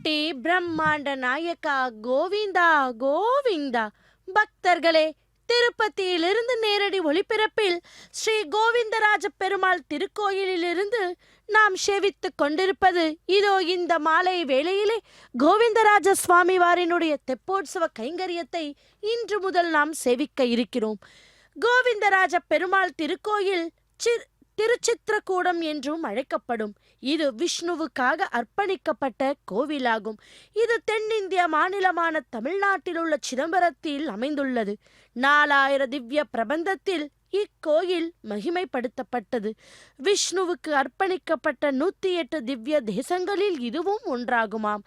கோட்டி பிரம்மாண்ட நாயக்கா கோவிந்தா கோவிந்தா. பக்தர்களே, திருப்பதியிலிருந்து நேரடி ஒளிபரப்பில் ஸ்ரீ கோவிந்தராஜ பெருமாள் திருக்கோயிலிலிருந்து நாம் சேவித்துக் கொண்டிருப்பது இதோ இந்த மாலை வேளையிலே கோவிந்தராஜ சுவாமி வாரினுடைய தெப்போற்சவ கைங்கரியத்தை இன்று முதல் நாம் சேவிக்க இருக்கிறோம். கோவிந்தராஜ பெருமாள் திருக்கோயில் திருச்சித்திரக்கூடம் என்றும் அழைக்கப்படும். இது விஷ்ணுவுக்காக அர்ப்பணிக்கப்பட்ட கோவிலாகும். இது தென்னிந்திய மாநிலமான தமிழ்நாட்டில் உள்ள சிதம்பரத்தில் அமைந்துள்ளது. 4000 திவ்ய பிரபந்தத்தில் இக்கோயில் மகிமைப்படுத்தப்பட்டது. விஷ்ணுவுக்கு அர்ப்பணிக்கப்பட்ட 108 திவ்ய தேசங்களில் இதுவும் ஒன்றாகுமாம்.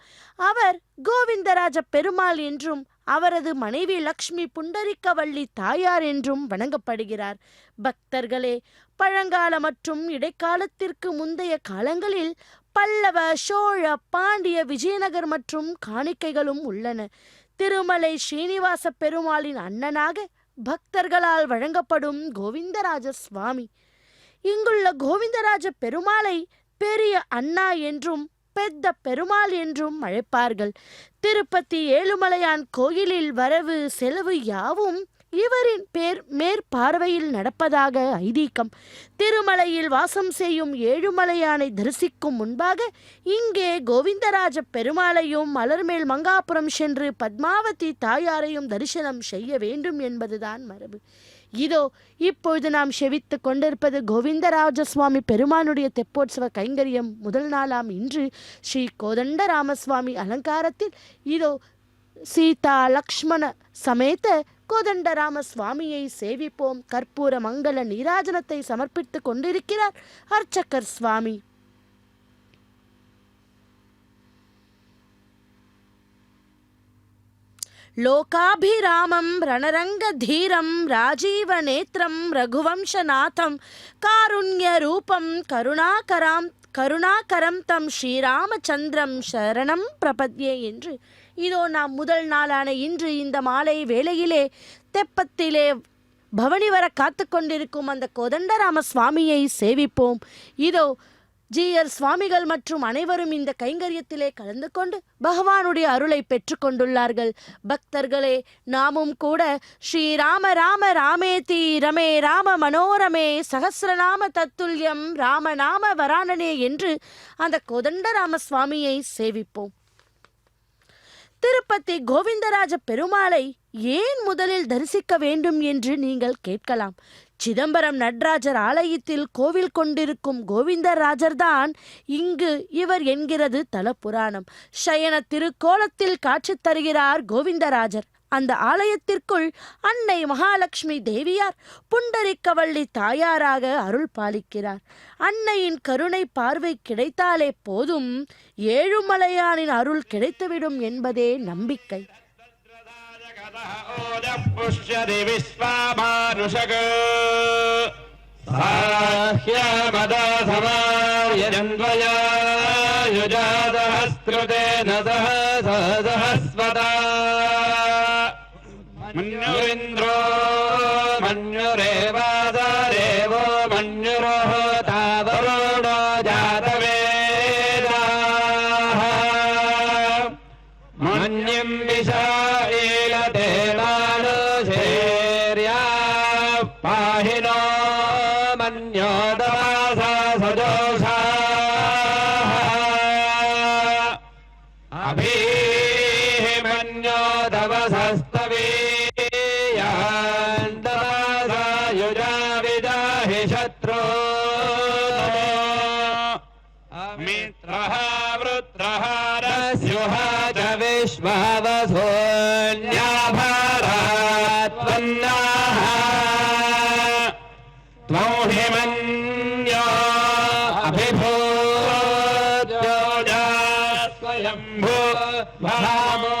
அவர் கோவிந்தராஜ பெருமாள் என்றும் அவரது மனைவி லக்ஷ்மி புண்டரிக்கவள்ளி தாயார் என்றும் வணங்கப்படுகிறார். பக்தர்களே, பழங்கால மற்றும் இடைக்காலத்திற்கு முந்தைய காலங்களில் பல்லவ, சோழ, பாண்டிய, விஜயநகர் மற்றும் காணிக்கைகளும் உள்ளன. திருமலை ஸ்ரீனிவாச பெருமாளின் அண்ணனாக பக்தர்களால் வழங்கப்படும் கோவிந்தராஜ சுவாமி. இங்குள்ள கோவிந்தராஜ பெருமாளை பெரிய அண்ணா என்றும் பெத்த பெருமாள் என்றும் அழைப்பார்கள். திருப்பதி ஏழுமலையான் கோயிலில் வரவு செலவு யாவும் இவரின் மேற்பார்வையில் நடப்பதாக ஐதீகம். திருமலையில் வாசம் செய்யும் ஏழுமலையானை தரிசிக்கும் முன்பாக இங்கே கோவிந்தராஜ பெருமாளையும் மலர்மேல் மங்காபுரம் சென்று பத்மாவதி தாயாரையும் தரிசனம் செய்ய வேண்டும் என்பதுதான் மரபு. இதோ இப்பொழுது நாம் செவித்து கொண்டிருப்பது கோவிந்தராஜ சுவாமி பெருமானுடைய தெப்போற்சவ கைங்கரியம் முதல் நாளாம் இன்று ஸ்ரீ கோதண்ட ராமசுவாமி அலங்காரத்தில் இதோ சீதா லக்ஷ்மண சமேத கோதண்டராம சுவாமியை சேவிப்போம். கற்பூர மங்கள நீராஜனத்தை சமர்ப்பித்து கொண்டிருக்கிறார் அர்ச்சகர் சுவாமி. லோகாபிராமம் ரணரங்க தீரம் ராஜீவ நேத்திரம் ரகுவம்சநாதம் காருண்ய ரூபம் கருணாகரம் தம் ஸ்ரீராமச்சந்திரம் சரணம் பிரபத்யே என்று இதோ நாம் முதல் நாளான இன்று இந்த மாலை வேளையிலே தெப்பத்திலே பவனி வர காத்து கொண்டிருக்கும் அந்த கோதண்டராம சுவாமியை சேவிப்போம். இதோ ஜீயர் சுவாமிகள் மற்றும் அனைவரும் இந்த கைங்கரியத்திலே கலந்து கொண்டு பகவானுடைய அருளை பெற்று கொண்டுள்ளார்கள். பக்தர்களே, நாமும் கூட ஸ்ரீராம ராம ராமேதி ரமே ராம மனோரமே சகசிரநாம தத்துல்யம் ராமநாம வரானனே என்று அந்த கோதண்டராம சுவாமியை சேவிப்போம். திருப்பதி கோவிந்தராஜ பெருமாளை ஏன் முதலில் தரிசிக்க வேண்டும் என்று நீங்கள் கேட்கலாம். சிதம்பரம் நடராஜர் ஆலயத்தில் கோவில் கொண்டிருக்கும் கோவிந்தராஜர்தான் இங்கு இவர் என்கிறது தல புராணம். சயன திருக்கோலத்தில் காட்சி தருகிறார் கோவிந்தராஜர். அந்த ஆலயத்திற்குள் அன்னை மகாலட்சுமி தேவியார் புண்டரிக்கவள்ளி தாயாராக அருள் பாலிக்கிறார். அன்னையின் கருணை பார்வை கிடைத்தாலே போதும் ஏழுமலையானின் அருள் கிடைத்துவிடும் என்பதே நம்பிக்கை. मन्युरिन्द्रो मन्युरेवादेवो मन्युरोः तावरुणो जातवेदाः मन्यं विशाईलते मानुषेर्या पाहिनो मन्योदवासा सजोषाः अभिमन्योदवसस्तवे विश्वावसोन्याभारात्वन्नाः त्वं हिमन्यो अभिभूत्योजा स्वयम्भू भामो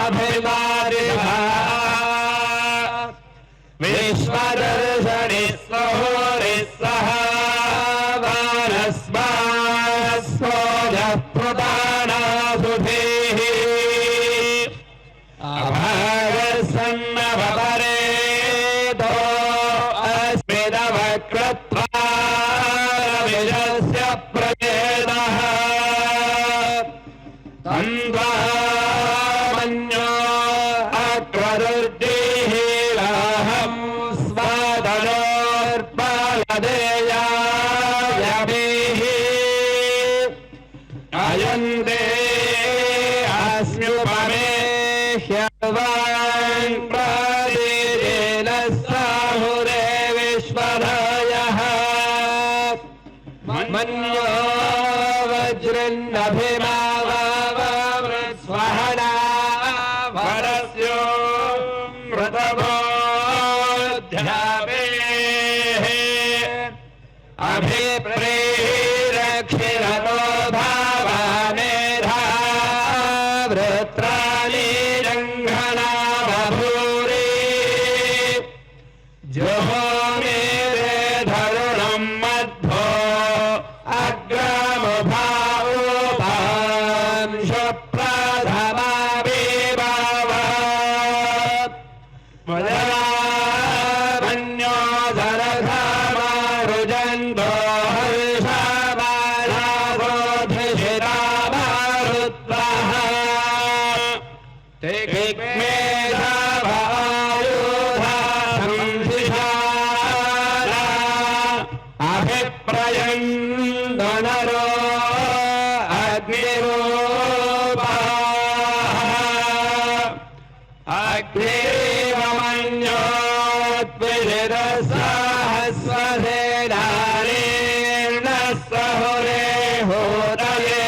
अभिमारिभा विश्वदर्शनि स्वहुरिस्सह वानस्मास्वोजः प्रदानासुभिः अभागसन्नवपरेतो अस्मिदवकृत्वा विजस्य प्रचेदः मन्यो वज्रन्नभिमावृत्स्वहना वरस्यो मृतभोऽध्यापेः अभिप्रेरक्षिरतो भावामेधा वृत्राणि जङ्घना बभूरि जुहोमेरे धरुणम् मध्वो अग्रमुभावुपांशुप्रथमाभिभावत् मन्यो सरसामारुजन्तो हर्षमालासोऽधिशिरामारुत्वः तिग्मेधावायुधा संशिशाला अभिप्रयन्तो नरो अग्निरूपाः अग्निवमन्योत्विषिरसहस्वसेनानीर्णः सहुरे होदये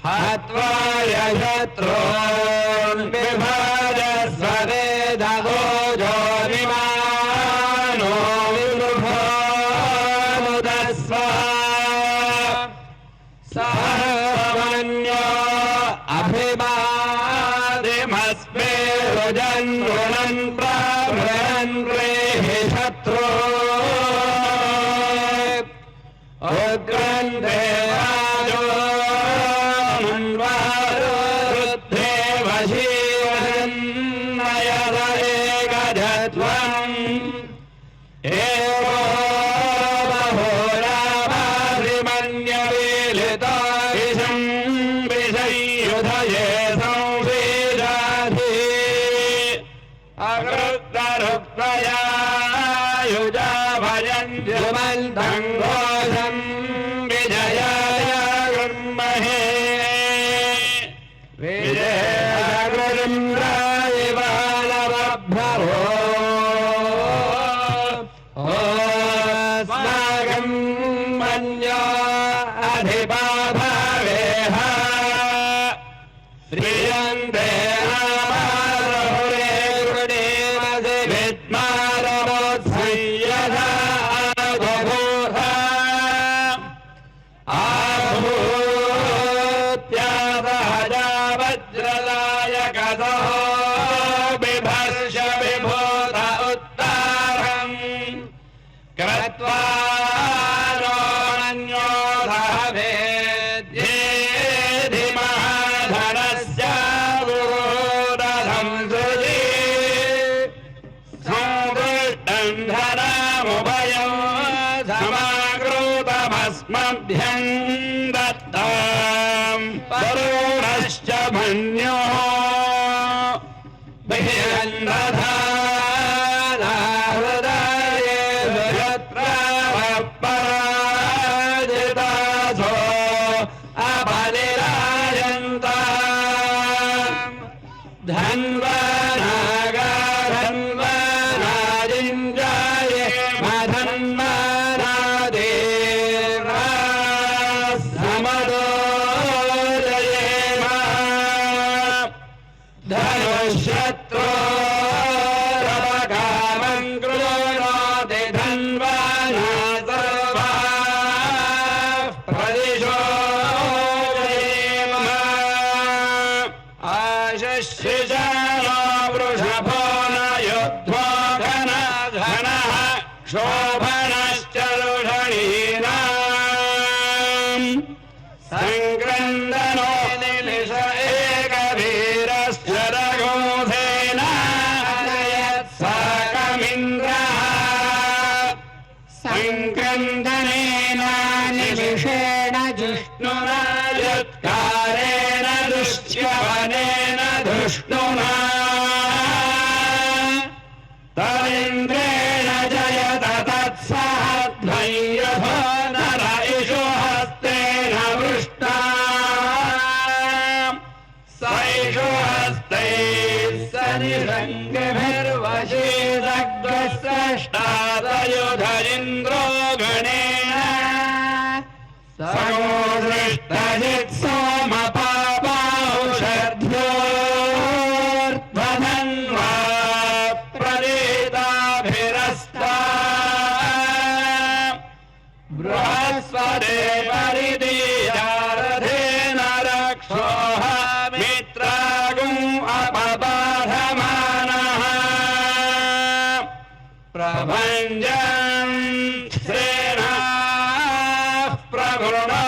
हत्वा यशत्रून् बिभजस्वरेदवोजो विमानो विलुभो मुदस्व सहमन्यो अभिमादिमस्मे रुजन्वृणन् प्रभृन् रेहि शत्रो उग्रन् देवाजो मन्वारुद्धे वशीवन्नयदरेकजत्वम् एवो बहोरामारिमन्यवीलितो विषम् विषयुधये संवेदाधि अकृत्तरुक्तया युजा भजन्त्युमन्तम् घोषम् विजयाय गुर्महे विजयगुरुन्द्रायिवालवभ्रवो अस्माकम् मन्यो अधिपाभवेह प्रियन्ते नामारहुरे गुणेमसि विद्मारमोत्संयथा बभूथ आहूत्या सहजा वज्रदायकतो बिभर्ष विभूत उत्तारम् कृत्वा नो मन्यो भेद्येधि महाधनस्य गुरुरथं सृजि संदृष्टं धनमुभयं समाकृतमस्मभ्यं दत्तां वरुणश्च मन्यो बहिरन्धधाना हृदये पराजितासो अपनिरायन्ताम् धन्वनागाधन्वनाजिञ्जाये मधन्वनादेवा समदोजयेम धनुष्यत्रोरवकामम् कृणोति धन्वना सर्वाः प्रदिशो जयेम आशस्यजानो वृषभो न युद्धो घनः शोभनश्च रुषणीनाम् सङ्क्रन्दनो निमिष एकवीरश्च रघुसेना साकमिन्द्रः सङ्क्रन्दनेन निमिषेण जिष्णुना युत्कारेण दुश्यवनेन धुष्णुना तरिन्द्रेण जयत तत्सहध्वय्यथो नर इषु हस्तेन वृष्टा सैषु हस्तैः सनिषङ्गिभिर्वशीदग्रस्रष्टादयुधरिन्द्रो प्रभञ्जन् श्रेणाः प्रभृणो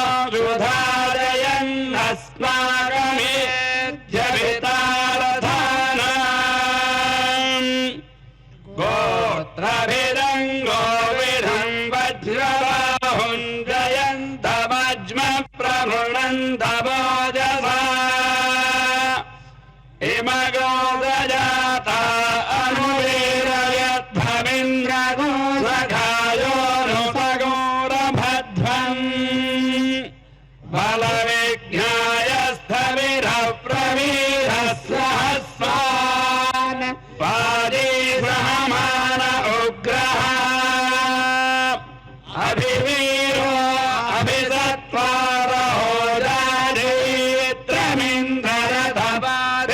युधारयन्नस्माकमेध्यभितारधानाम् गोत्रभिदं गोविधं वज्रबाहुं जयन्तमज्म प्रभृणन्तमोजसा इमगोदजाता अनुवीरयध्वमिन्द्रगोसखायो नुसगोरभध्वम् बलविज्ञायस्थविरः प्रवीरः सहस्वान् पादी सहमान उग्रः अभिवीरो अभिसत्त्वारहो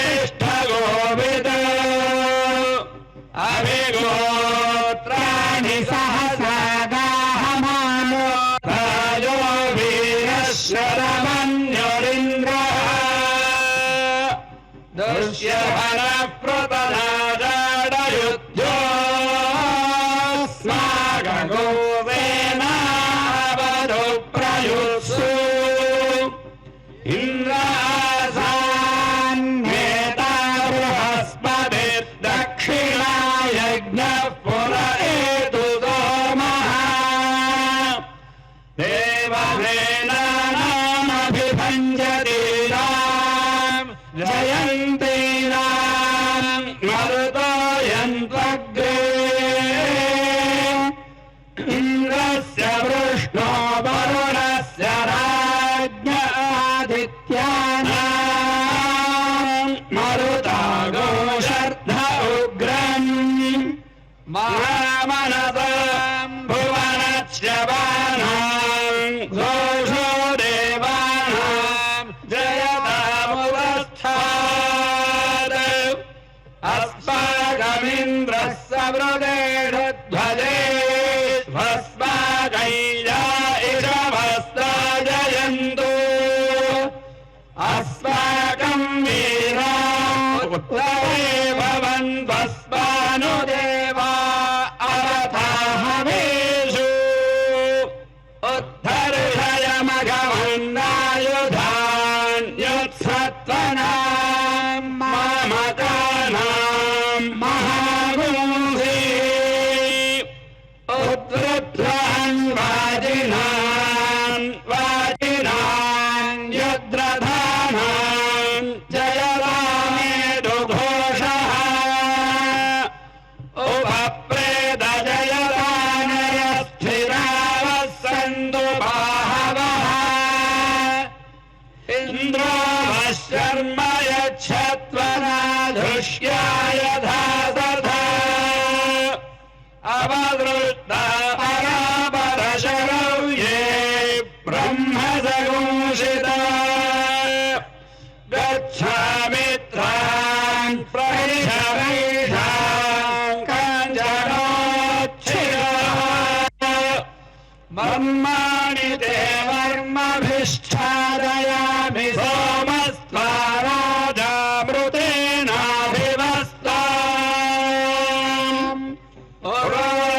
जाधेत्रमिन्द्ररथपादिष्ठगोविद अभिगोत्राणि सहसागाहमानो राजो वीरशरमन्युरिन्द्रः दुष्यफलप्रदनाजाडयुध्योऽस्माकगोवेनावधु प्रयुत्सु इन्द्रासान्नेता बृहस्पतिर्दक्षिणायज्ञः पुर एतु सोमः देवसेनानामभिभञ्जतीनाम् जयन्तीनाम् मरुतो यन्त्वग्रे इन्द्रस्य वृष्णो वरुणस्य राज्ञ आदित्यानाम् मरुता गोशर्ध उग्रम् महामनसाम् भुवनच्यवानाम् घोषो देवानाम् जयतामुपस्थात् अस्माकमिन्द्रः सवृदेषु ध्वजे भस्माकैया इषभस्ताजयन्तु अस्माकम् वीरा उत्तरे भवन्त्वस्मानुदेवा अवथाहवेषु उत्तर्षयमघवन्नायुधान् युत्सत्त्वनाम् मामकानाम् महागुंसि उद्धृत्वान् वाजिनान् युद्रधानान् जयरामेदु घोषः उपप्रेदजयरानय स्थिरावः सन्तु बाहवः इन्द्रो वः शर्म यच्छत्वनाधुष्याय धातथा अवदृष्टा परापरशरौ ये ब्रह्मसगुंसिता गच्छामित्रान् प्रहिषवैषान् काञ्चनोच्छिरः मर्माणि ते वर्मभिश्चादयामि सोमस्त्वा राजामृतेनाभिवस्ताम्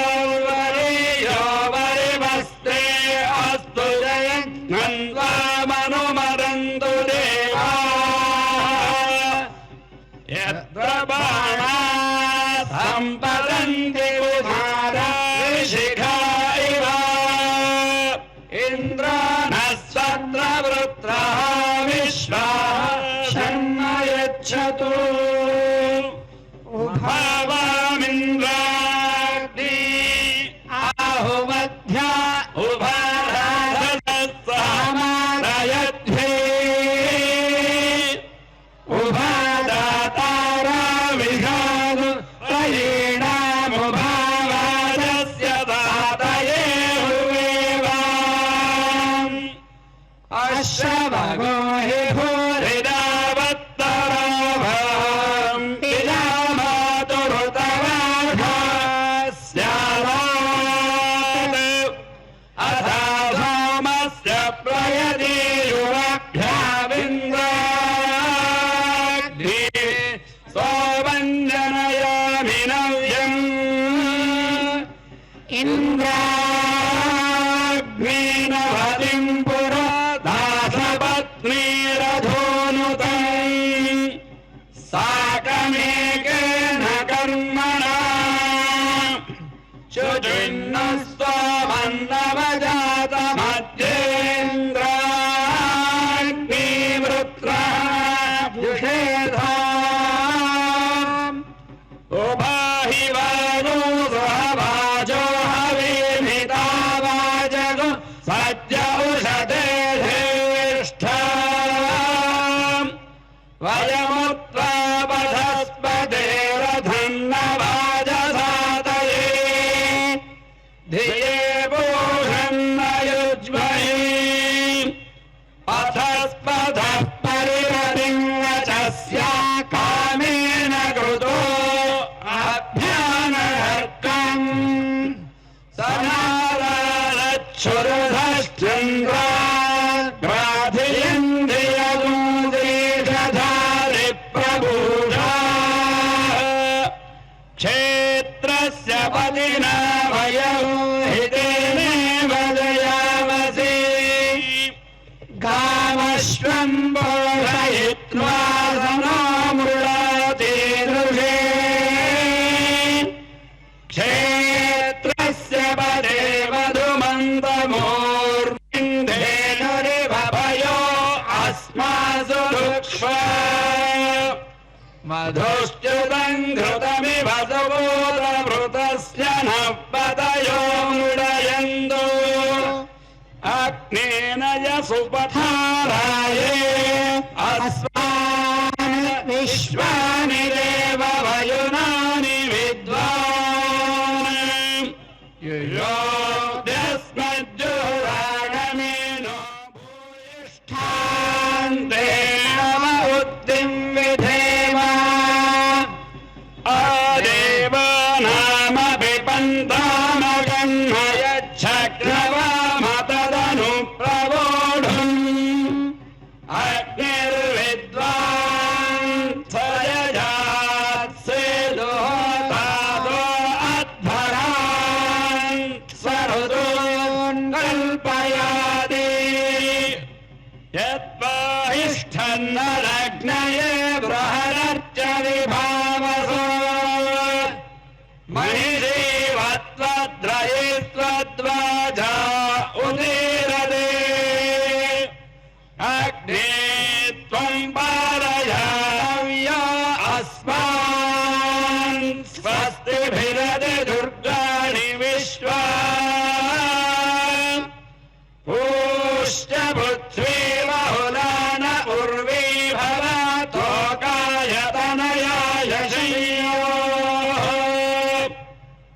उर्वरीयो वरिवस्ते अस्तु जयन्त्वामनुमदन्तु देवाः यत्र बाणाः सम्पतन्ति कुमारा ऋषिखा इव इन्द्राणः सत्रवृत्रः विश्वाः शर्म यच्छतु उभावामिन्द्राग्नि आहुमध्या उभाराधसामारयध्वे उभादातारा विघातु प्रयीणामुभ इन्द्राग्नेनवतिं पुरा दासपत्नीरधोनुतम् साकमेकेन कर्मणा शुचिन्नस्त्वमन्नवजातमध्येन्द्राग्निवृत्रः जुषेधाम् उभाहि वायो सहवाजो हविमितावाजगो सद्य उषते ज्येष्ठा वयमुत्वा वधस्पतेरधन्नवाजसातये धिये पूषन्न युज्महे पथस्पथः परिरतिङ्गचस्या कामेन कृतो अभ्यानहर्कम् सनादच्छुरुधश्चन्द्रा ग्राधियन्धियगुंदेशधारि प्रभूषा क्षेत्रस्य पतिना वयं हितेनेव जयामसि गामश्वं पोषयित्वा सनामृणाति दृशे क्षेत्रस्य पदे वधुमन्तमूर्मिन्धेनुरिभयो अस्मासु रुक्ष्वा मधुश्च्युतं घृतमिव सुबोधभृतस्य नः पतयो मृडयन्तु अग्नेन यसुपथाराये अस्मान् विश्वानि देव वयुनानि विद्वान् युयोऽस्मज्जुरागमेनो भूयिष्ठान्ते नव उद्दिं विधेम आदेवानामपि पन्थामगन्मयच्छक्रवामतदनु प्रवोढुम् अग्निर्विद्वान् सयजात्सेदोतादो अध्वरान् स्वरुदोन् कल्पयाति यद्वाहिष्ठन्नरग्नये बृहदर्च विभावसो महिषीवत्वद्रयिस्त्वद्वाजा उदीरदे अग्ने त्वं पारयाव्या अस्मान् स्वस्तिभिरदि दुर्गाणि विश्वा पूश्च पृथ्वी बहुलान उर्वी भवतोकायतनयाय शय्योः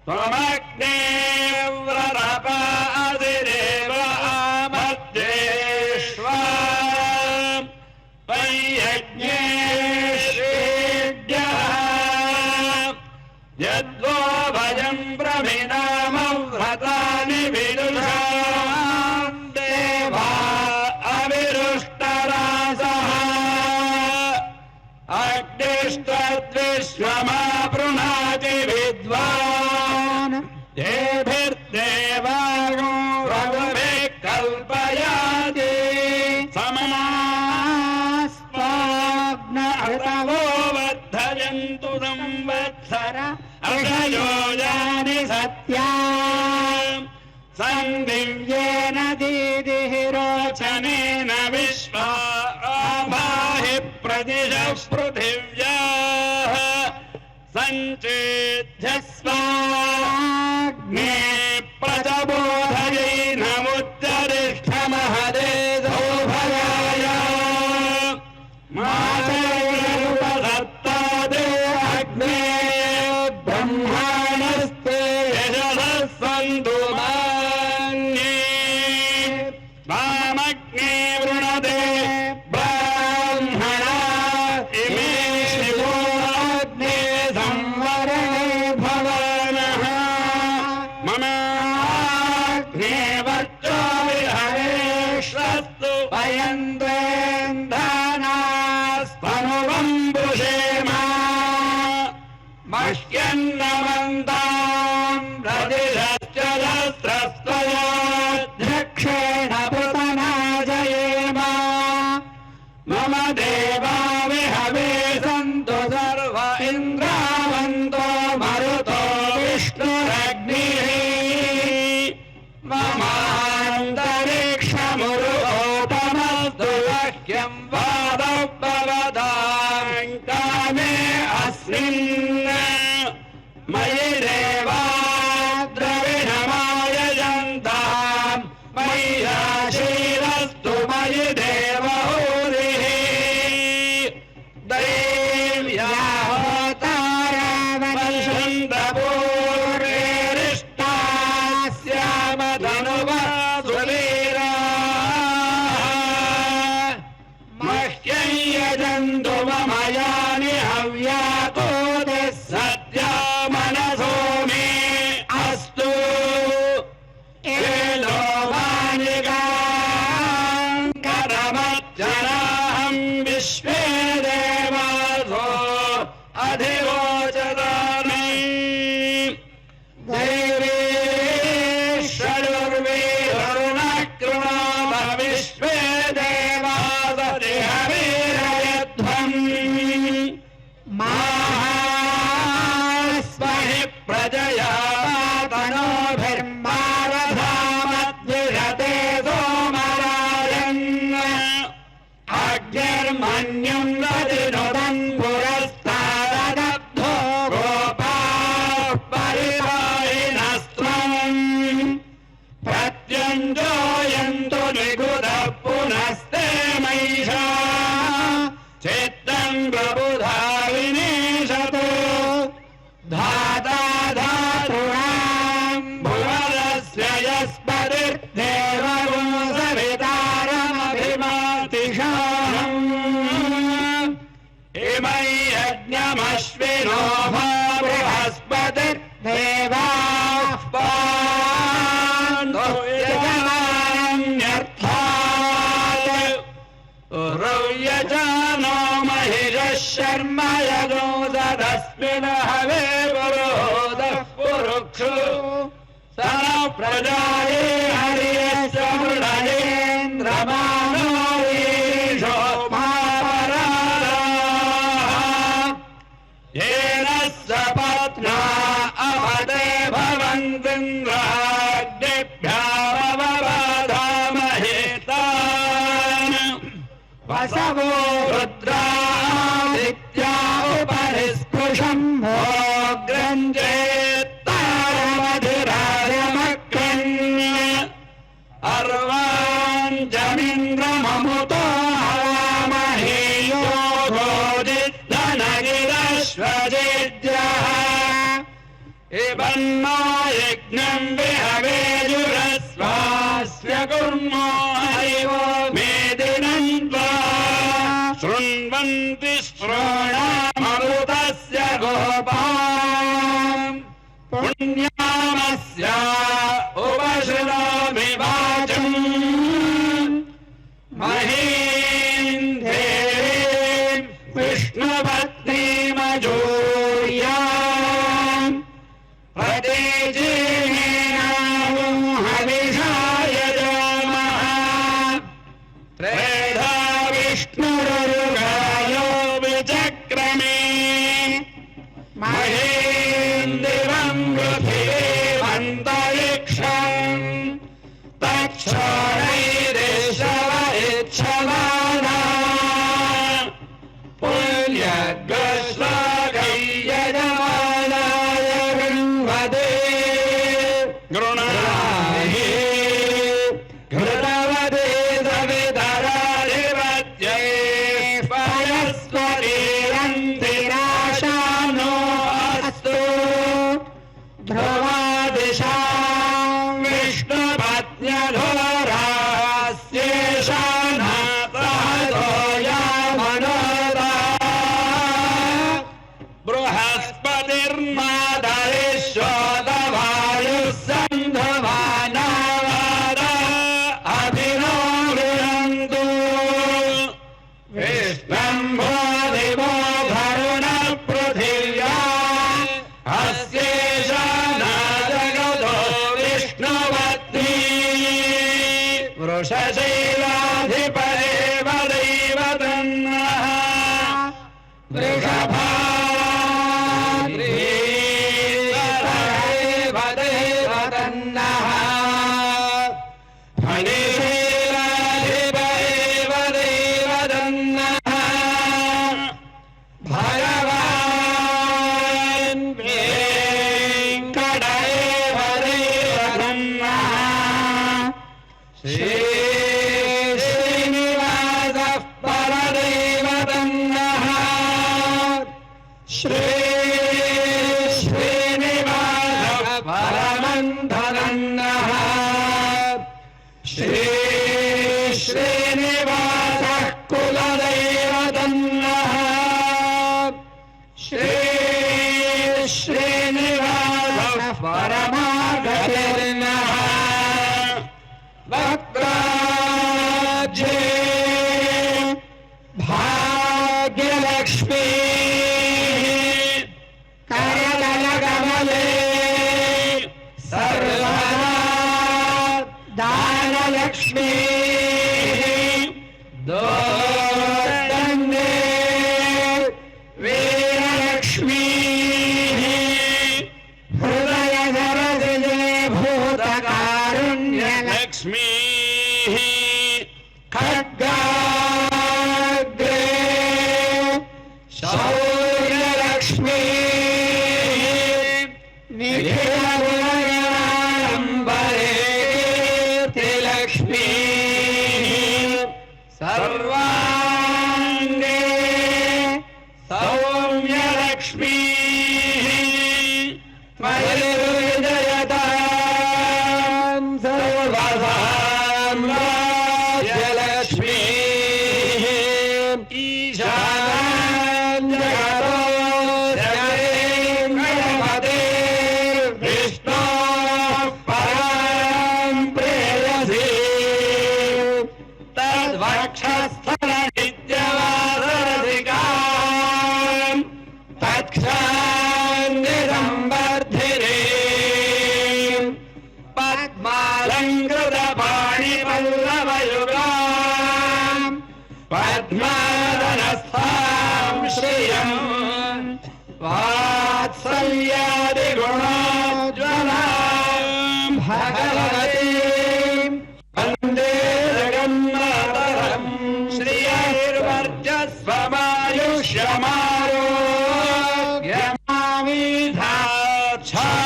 त्वमग्ने व्रतपादिरेव आमध्येष्वा वैयज्ञेष्वेड्यः यद्वो भयं प्रमिनामव्रतानि विदुषाम् देवा अविरुष्टरासः अग्निष्टद्विश्वमापृणाति विद्वान् देभिर्देवागो रघुभिः कल्पयाति समास्वाग्न अतवो वर्धयन्तु संवत्सर अषयोजानि सत्या सन्दिव्येन दीदिः रोचनेन विश्वा आभाहि प्रदिशः पृथिव्याः सञ्चेध्यस्वाग्ने प्रचबोधयैनमुच्चरिष्ठमहदेधोभयाय माचैरुपसत्तादे अग्ने ब्रह्माणस्ते यशसः सन्तु मान्ये वामग्ने वृणते ब्राह्मणा इमे शिवो अग्ने संवरणे भवनः ममाग्ने वर्चो विहरेष्वस्तु वयन्त्वेन्धानास्तनुवम्बुषेमा मह्यन्नमन्तां रदिशस्तु सहस्रस्त्वयाध्यक्षेण पुतनाजयेम मम देवा विहवे सन्तु सर्व इन्द्रावन्तो मरुतो विष्णुरग्निः ममान्तरिक्षमुरुतमस्तु लह्यं वादभवदां कामे अस्मिन् मयि देवा द्रविणमायजन्तां मय्याशीरस्तु मयि देवहूरिः दैव्याहोतारवशन्तपूर्वेरिष्टा स्यामधनुवा सुवीराः मह्यं यजन्तु मम यानि हव्यातोतिः सद्या मनसो मे अस्तु करमज्जनाहं विश्वे देवासो अधिवोचतानि देवी षडुर्वीरुणः कृणोम विश्वे देवासरिहवीरयध्वम् मास्महि प्रजया तनोभिर्मारधामद्विषते सोमरायन् अग्निर्मन्युं रतिनुदन् पुरस्तादग्धो गोपाः परिपाहिनस्त्वम् प्रत्यञ्जोयन्तु निगुधः पुनस्ते मयिषा चित्तं प्रबुधा विनेशतु धाता धातॄणां भुवनस्य यस्पतिर्देवगो सवितारमभिमातिशाहम् इमै यज्ञमश्विनो भा बृहस्पतिर्देवाः पान्तु यजमान्यर्थात् रव्यजानो महिषः शर्म यजो सदस्मिन् हवे पुरोदः पुरुक्षु स न प्रजाये हरियस्य मृडयेन्द्रमानो ईशो महापराः येन सपत्ना अपते भवन्तीन्द्राग्निभ्यामवधामहेतान् वसवो रुद्रादित्या उपरिस्पृशम् भोग्रञ्जेत्तारमधिरायमक्रण्य अर्वाञ्जमिन्द्रममुतो हवामहे योगोदिद्धनगिरश्वजिद्यः इबन्नो यज्ञम् विहवेजुरस्वास्य कुर्मो हरिवो मेदिनन्त्वा शृण्वन्ति श्रोणामरुतस्य गोपाम् पुण्यामस्य उपशृणोमि वाचम् महीम् देवीम् विष्णुपत्नीमजूर्याम् प्रतीजीर्णेनाहु हविषा यजामः त्रेधा विष्णुरुगायो विचक्रमे महीम् दिवम् पृथिवीमन्तरिक्षम् तच्छोणैरेषव इच्छमाना पुण्यग्रश्लाघै यजमानाय गृह्णवते गृणाहि घृतवते सवितराधिपत्यै परस्वरीरन्तिराशानो अस्तु ध्रुवादिशां विष्णुपत्न्यघोरास्येषाना सहतो यामनोदा बृहस्पतिर्मादरिष्वदवायुः सन्धवानावाद अभिनो गृह्णन्तु विष्णम्भो दिवो धरुणः पृथिव्या अस्येषाना वृषशैलाधिपदेव दैवतन्नः वृषभाद्रीवरेव दैवतन्नः फणिशैलाधिपदेव दैवतन्नः भगवान् वेङ्कटेव दैवतन्नः श्रीनिवासः परदैवतन्नः श्रीनिवासः परमन्थनन्नः श्रीनिवासः कुलदैवतन्नः श्रीनिवासः परमागतिर्नः वक्त्राब्जे भाग्यलक्ष्मी करदलकमले सर्वदा दानलक्ष्मी दोर्दण्डे वीरलक्ष्मी हृदयधरसिजे भूतकारुण्यलक्ष्मी खड्गाग्रे शौर्यलक्ष्मी निखिलगुणगाडम्बरे कीर्तिलक्ष्मी सर्वाङ्गे सौम्यलक्ष्मी मयिर्विजयतां सर्वसाम्राज्यलक्ष्मी ईशानां जगतो जगदेन्द्रपतेर्विष्णोः परां प्रेयसी तद्वक्षस्थलनित्यवासरसिकां तत्क्षान्निसंवर्धिनीं पद्मालङ्कृतपाणिपल्लवयुगां पद्मादनस्थां श्रियं वात्सल्यादिगुणोज्ज्वलां भगवतीं वन्दे जगन्मातरं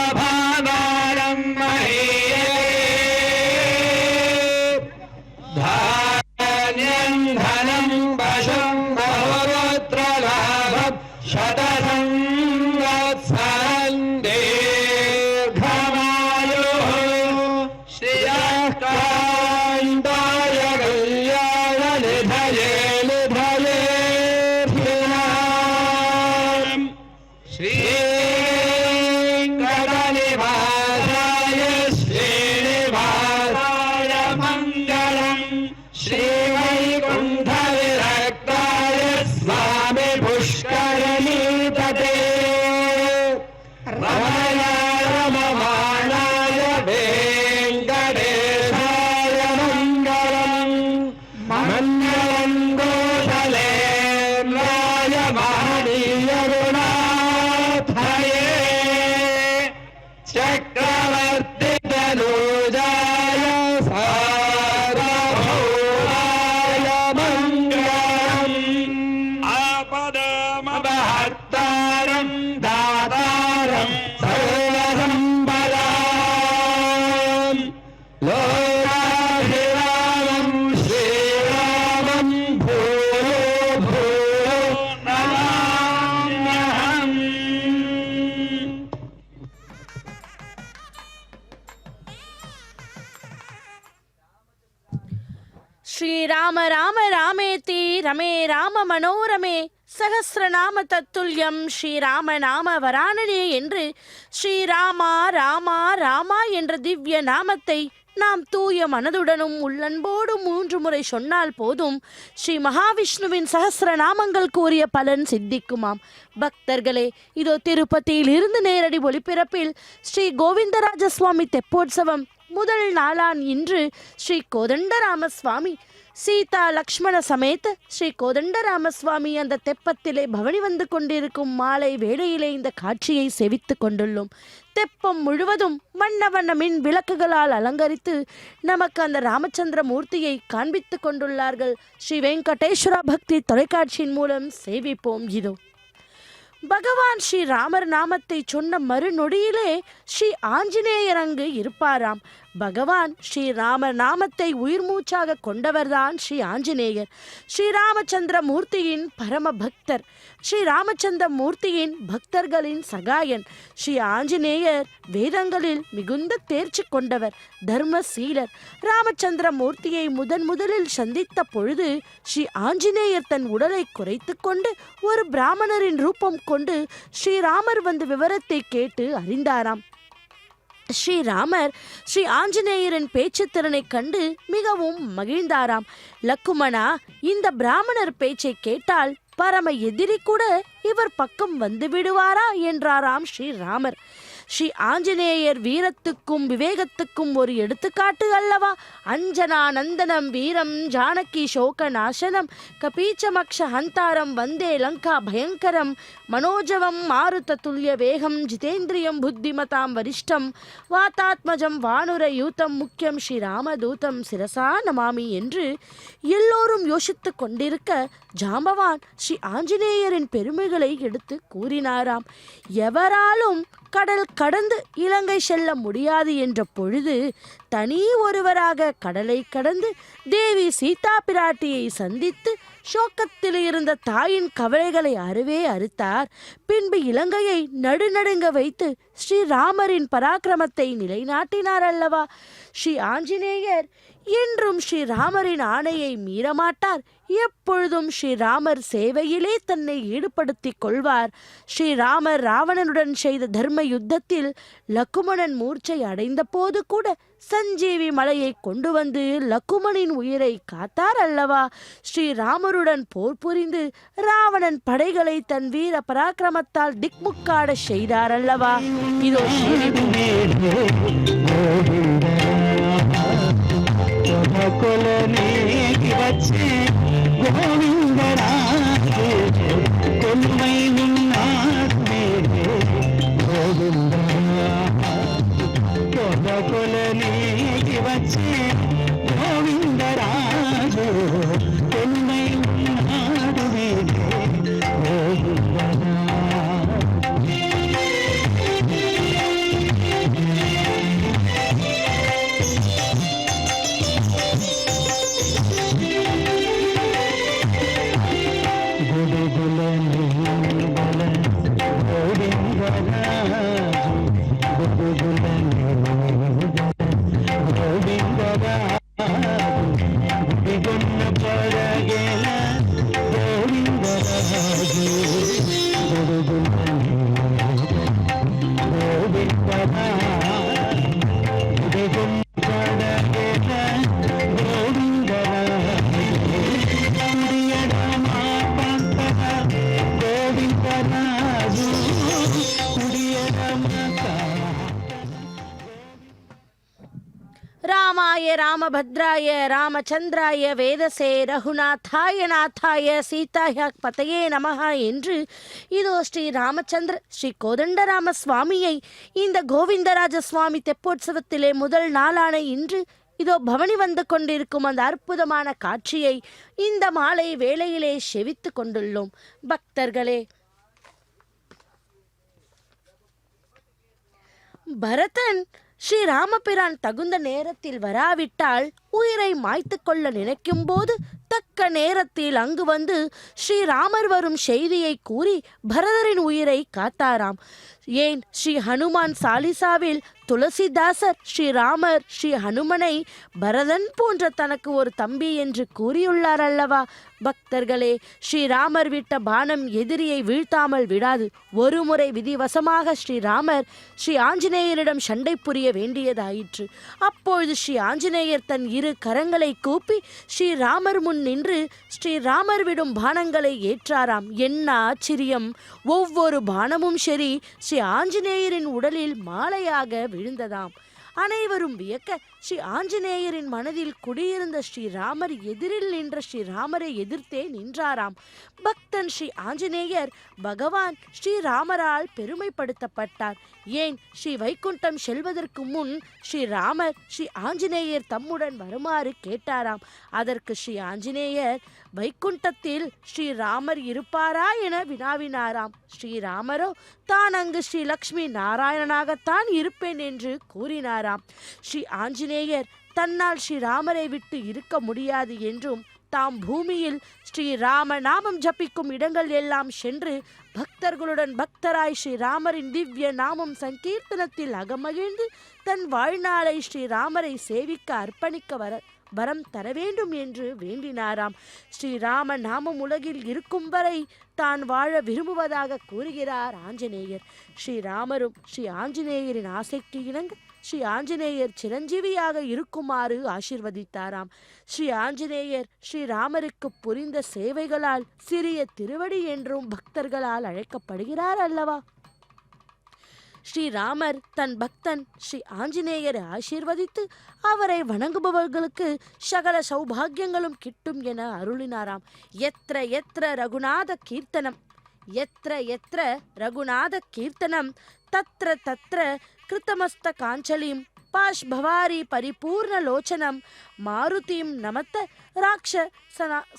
श्रियैर्वर्चस्वमायुष्यमारोग्यमाविधाच्छाभानायं महीये धान्यं धनं वशं बहुपुत्रलाभं शतसंवत्सरं दीर्घमायुः श्रियः कान्ताय कल्याणनिधये निधयेऽर्थिनाम् श्रीवेङ्कटनिवासाय श्रीनिवासाय मङ्गलम् श्रीवैकुण्ठविरक्ताय स्वामि पुष्करणीतटे रमणाय रममाणाय वेङ्कटेशाय मङ्गलम् मङ्गलं गोधलेन्द्राय महनीयगुणाधये चक्रवर्तितनूजाय सार्वभौमाय मङ्गलम् आपदामपहर्तारं दातारं सर्वसम्पदाम् लोकाभिरामं श्रीरामं भूयो भूयो नमाम्यहम् శ్రీరామ రామ రామేతి రమే రామ మనోరమే சகஸ்ரநாம தத்துல்யம் ஸ்ரீராம நாம வராணனே என்று ஸ்ரீராமா ராமா ராமா என்ற திவ்ய நாமத்தை நாம் தூய மனதுடனும் உள்ளன்போடும் 3 முறை சொன்னால் போதும் ஸ்ரீ மகாவிஷ்ணுவின் சகஸ்ரநாமங்கள் கூறிய பலன் சித்திக்குமாம். பக்தர்களே, இதோ திருப்பதியில் இருந்து நேரடி ஒளிபரப்பில் ஸ்ரீ கோவிந்தராஜ சுவாமி தெப்போற்சவம் முதல் நாளான் இன்று ஸ்ரீ கோதண்டராமசுவாமி சீதா லக்ஷ்மண சமேத ஸ்ரீ கோதண்டராமசுவாமி அந்த தெப்பத்திலே பவனி வந்து கொண்டிருக்கும் மாலை வேளையிலே இந்த காட்சியை செவித்து கொண்டுள்ளோம். தெப்பம் முழுவதும் வண்ண வண்ண மின் விளக்குகளால் அலங்கரித்து நமக்கு அந்த ராமச்சந்திர மூர்த்தியை காண்பித்து கொண்டுள்ளார்கள். ஸ்ரீ வெங்கடேஸ்வர பக்தி தொலைக்காட்சியின் மூலம் சேவிப்போம். இதோ பகவான் ஸ்ரீ ராமர் நாமத்தை சொன்ன மறுநொடியிலே ஸ்ரீ ஆஞ்சநேயர் அங்கு இருப்பாராம். பகவான் ஸ்ரீ ராமர் நாமத்தை உயிர் மூச்சாக கொண்டவர்தான் ஸ்ரீ ஆஞ்சநேயர். ஸ்ரீ ராமச்சந்திர மூர்த்தியின் பரம பக்தர், ஸ்ரீ ராமச்சந்திர மூர்த்தியின் பக்தர்களின் சகாயன். ஸ்ரீ ஆஞ்சநேயர் வேதங்களில் மிகுந்த தேர்ச்சி கொண்டவர், தர்மசீலர். ராமச்சந்திர மூர்த்தியை முதலில் சந்தித்த பொழுது ஸ்ரீ ஆஞ்சநேயர் தன் உடலை குறைத்து கொண்டு ஒரு பிராமணரின் ரூபம் கொண்டு ஸ்ரீராமர் வந்து விவரத்தை கேட்டு அறிந்தாராம். ஸ்ரீராமர் ஸ்ரீ ஆஞ்சநேயரின் பேச்சு திறனை கண்டு மிகவும் மகிழ்ந்தாராம். லக்குமணா, இந்த பிராமணர் பேச்சை கேட்டால் பரம எதிரி கூட இவர் பக்கம் வந்து விடுவாரா என்றாராம் ஸ்ரீராமர். ஸ்ரீ ஆஞ்சநேயர் வீரத்துக்கும் விவேகத்துக்கும் ஒரு எடுத்துக்காட்டு அல்லவா? அஞ்சனா நந்தனம் வீரம் ஜானகி சோக நாசனம் கபீச்சமக்ஷ ஹந்தாரம் வந்தே லங்கா பயங்கரம் மனோஜவம் மாருத துல்லிய வேகம் ஜிதேந்திரியம் புத்திமதாம் வரிஷ்டம் வாத்தாத்மஜம் வானுர யூதம் முக்கியம் ஸ்ரீராமதூதம் சிரசா நமாமி என்று எல்லோரும் யோசித்து கொண்டிருக்க ஜாம்பவான் ஸ்ரீ ஆஞ்சநேயரின் பெருமைகளை எடுத்து கூறினாராம். எவராலும் கடல் கடந்து இலங்கை செல்ல முடியாது என்ற பொழுது தனி ஒருவராக கடலை கடந்து தேவி சீதா பிராட்டியை சந்தித்து சோகத்தில் இருந்த தாயின் கவலைகளை அறவே அறுத்தார். பின்பு இலங்கையை நடுநடுங்க வைத்து ஸ்ரீராமரின் பராக்கிரமத்தை நிலைநாட்டினார் அல்லவா? ஸ்ரீ ஆஞ்சநேயர் என்றும் ஸ்ரீராமரின் ஆணையை மீறமாட்டார். எப்பொழுதும் ஸ்ரீராமர் சேவையிலே தன்னை ஈடுபடுத்திக் கொள்வார். ஸ்ரீராமர் ராவணனுடன் செய்த தர்ம யுத்தத்தில் லக்குமணன் மூர்ச்சை அடைந்த போது கூட சஞ்சீவி மலையை கொண்டு வந்து லக்குமணின் உயிரை காத்தார் அல்லவா? ஸ்ரீராமருடன் போர் புரிந்து ராவணன் படைகளை தன் வீர பராக்கிரமத்தால் திக்முக்காட செய்தார் அல்லவா? இதோ ராமாய ராமபத்ராய ராமச்சந்திராய வேதசே ரகுநாதாய நாதாய சீதாய பதையே நமஹ என்று இதோ ஸ்ரீ ராமச்சந்திர ஸ்ரீ கோதண்டராம சுவாமியை இந்த கோவிந்தராஜ சுவாமி தெப்போற்சவத்திலே முதல் நாளான இன்று இதோ பவனி வந்து கொண்டிருக்கும் அந்த அற்புதமான காட்சியை இந்த மாலை வேளையிலே செவித்து கொண்டுள்ளோம். பக்தர்களே, பரதன் ஸ்ரீராமபிரான் தகுந்த நேரத்தில் வராவிட்டால் உயிரை மாய்த்து கொள்ள நினைக்கும் போது தக்க நேரத்தில் அங்கு வந்து ஸ்ரீராமர் வரும் செய்தியை கூறி பரதரின் உயிரை காத்தாராம். ஏன் ஸ்ரீ ஹனுமான் சாலிசாவில் துளசிதாசர் ஸ்ரீராமர் ஸ்ரீ ஹனுமனை பரதன் போன்ற தனக்கு ஒரு தம்பி என்று கூறியுள்ளார் அல்லவா? பக்தர்களே, ஸ்ரீராமர் விட்ட பானம் எதிரியை வீழ்த்தாமல் விடாது. ஒருமுறை விதிவசமாக ஸ்ரீராமர் ஸ்ரீ ஆஞ்சநேயரிடம் சண்டை புரிய வேண்டியதாயிற்று. அப்பொழுது ஸ்ரீ ஆஞ்சநேயர் தன் இரு கரங்களை கூப்பி ஸ்ரீராமர் முன் நின்று ஸ்ரீராமர் விடும் பானங்களை ஏற்றாராம். என்ன ஆச்சரியம்! ஒவ்வொரு பானமும் சரி ஸ்ரீ ஆஞ்சநேயரின் உடலில் மாலையாக விழுந்ததாம். அனைவரும் வியக்க ஸ்ரீ ஆஞ்சநேயரின் மனதில் குடியிருந்த ஸ்ரீராமர் எதிரில் நின்ற ஸ்ரீராமரை எதிர்த்தே நின்றாராம். பக்தன் ஸ்ரீ ஆஞ்சநேயர் பகவான் ஸ்ரீராமரால் பெருமைப்படுத்தப்பட்டார். ஏன், ஸ்ரீ வைகுண்டம் செல்வதற்கு முன் ஸ்ரீராமர் ஸ்ரீ ஆஞ்சநேயர் தம்முடன் வருமாறு கேட்டாராம். அதற்கு ஸ்ரீ ஆஞ்சநேயர் வைகுண்டத்தில் ஸ்ரீராமர் இருப்பாரா என வினாவினாராம். ஸ்ரீராமரோ தான் அங்கு ஸ்ரீ லக்ஷ்மி நாராயணனாகத்தான் இருப்பேன் என்று கூறினாராம். ஸ்ரீ ஆஞ்சநேயர் தன்னால் ஸ்ரீராமரை விட்டு இருக்க முடியாது என்றும் தாம் பூமியில் ஸ்ரீராம நாமம் ஜபிக்கும் இடங்கள் எல்லாம் சென்று பக்தர்களுடன் பக்தராய் ஸ்ரீராமரின் திவ்ய நாமம் சங்கீர்த்தனத்தில் அகமகிழ்ந்து தன் வாழ்நாளை ஸ்ரீராமரை சேவிக்க அர்ப்பணிக்க வரம் தர வேண்டும் என்று வேண்டினாராம். ஸ்ரீராம நாமம் உலகில் இருக்கும் வரை தான் வாழ விரும்புவதாக கூறுகிறார் ஆஞ்சநேயர். ஸ்ரீராமரும் ஸ்ரீ ஆஞ்சநேயரின் ஆசைக்கு இணங்க ஸ்ரீ ஆஞ்சநேயர் சிரஞ்சீவியாக இருக்குமாறு ஆசிர்வதித்தாராம். ஸ்ரீ ஆஞ்சநேயர் ஸ்ரீராமருக்கு புரிந்த சேவைகளால் சிறிய திருவடி என்றும் பக்தர்களால் அழைக்கப்படுகிறார் அல்லவா? ஸ்ரீராமர் தன் பக்தன் ஸ்ரீ ஆஞ்சநேயரை ஆசீர்வதித்து அவரை வணங்குபவர்களுக்கு சகல சௌபாகியங்களும் கிட்டும் என அருளினாராம். எத்ர எத்ர ரகுநாத கீர்த்தனம், எத்ர எத்ர ரகுநாத கீர்த்தனம், தத்ர தத்ர கிருத்தமஸ்த காஞ்சலிம் பாஷ்பவாரி பரிபூர்ண லோச்சனம் மாருதியும் நமத்த ராட்ச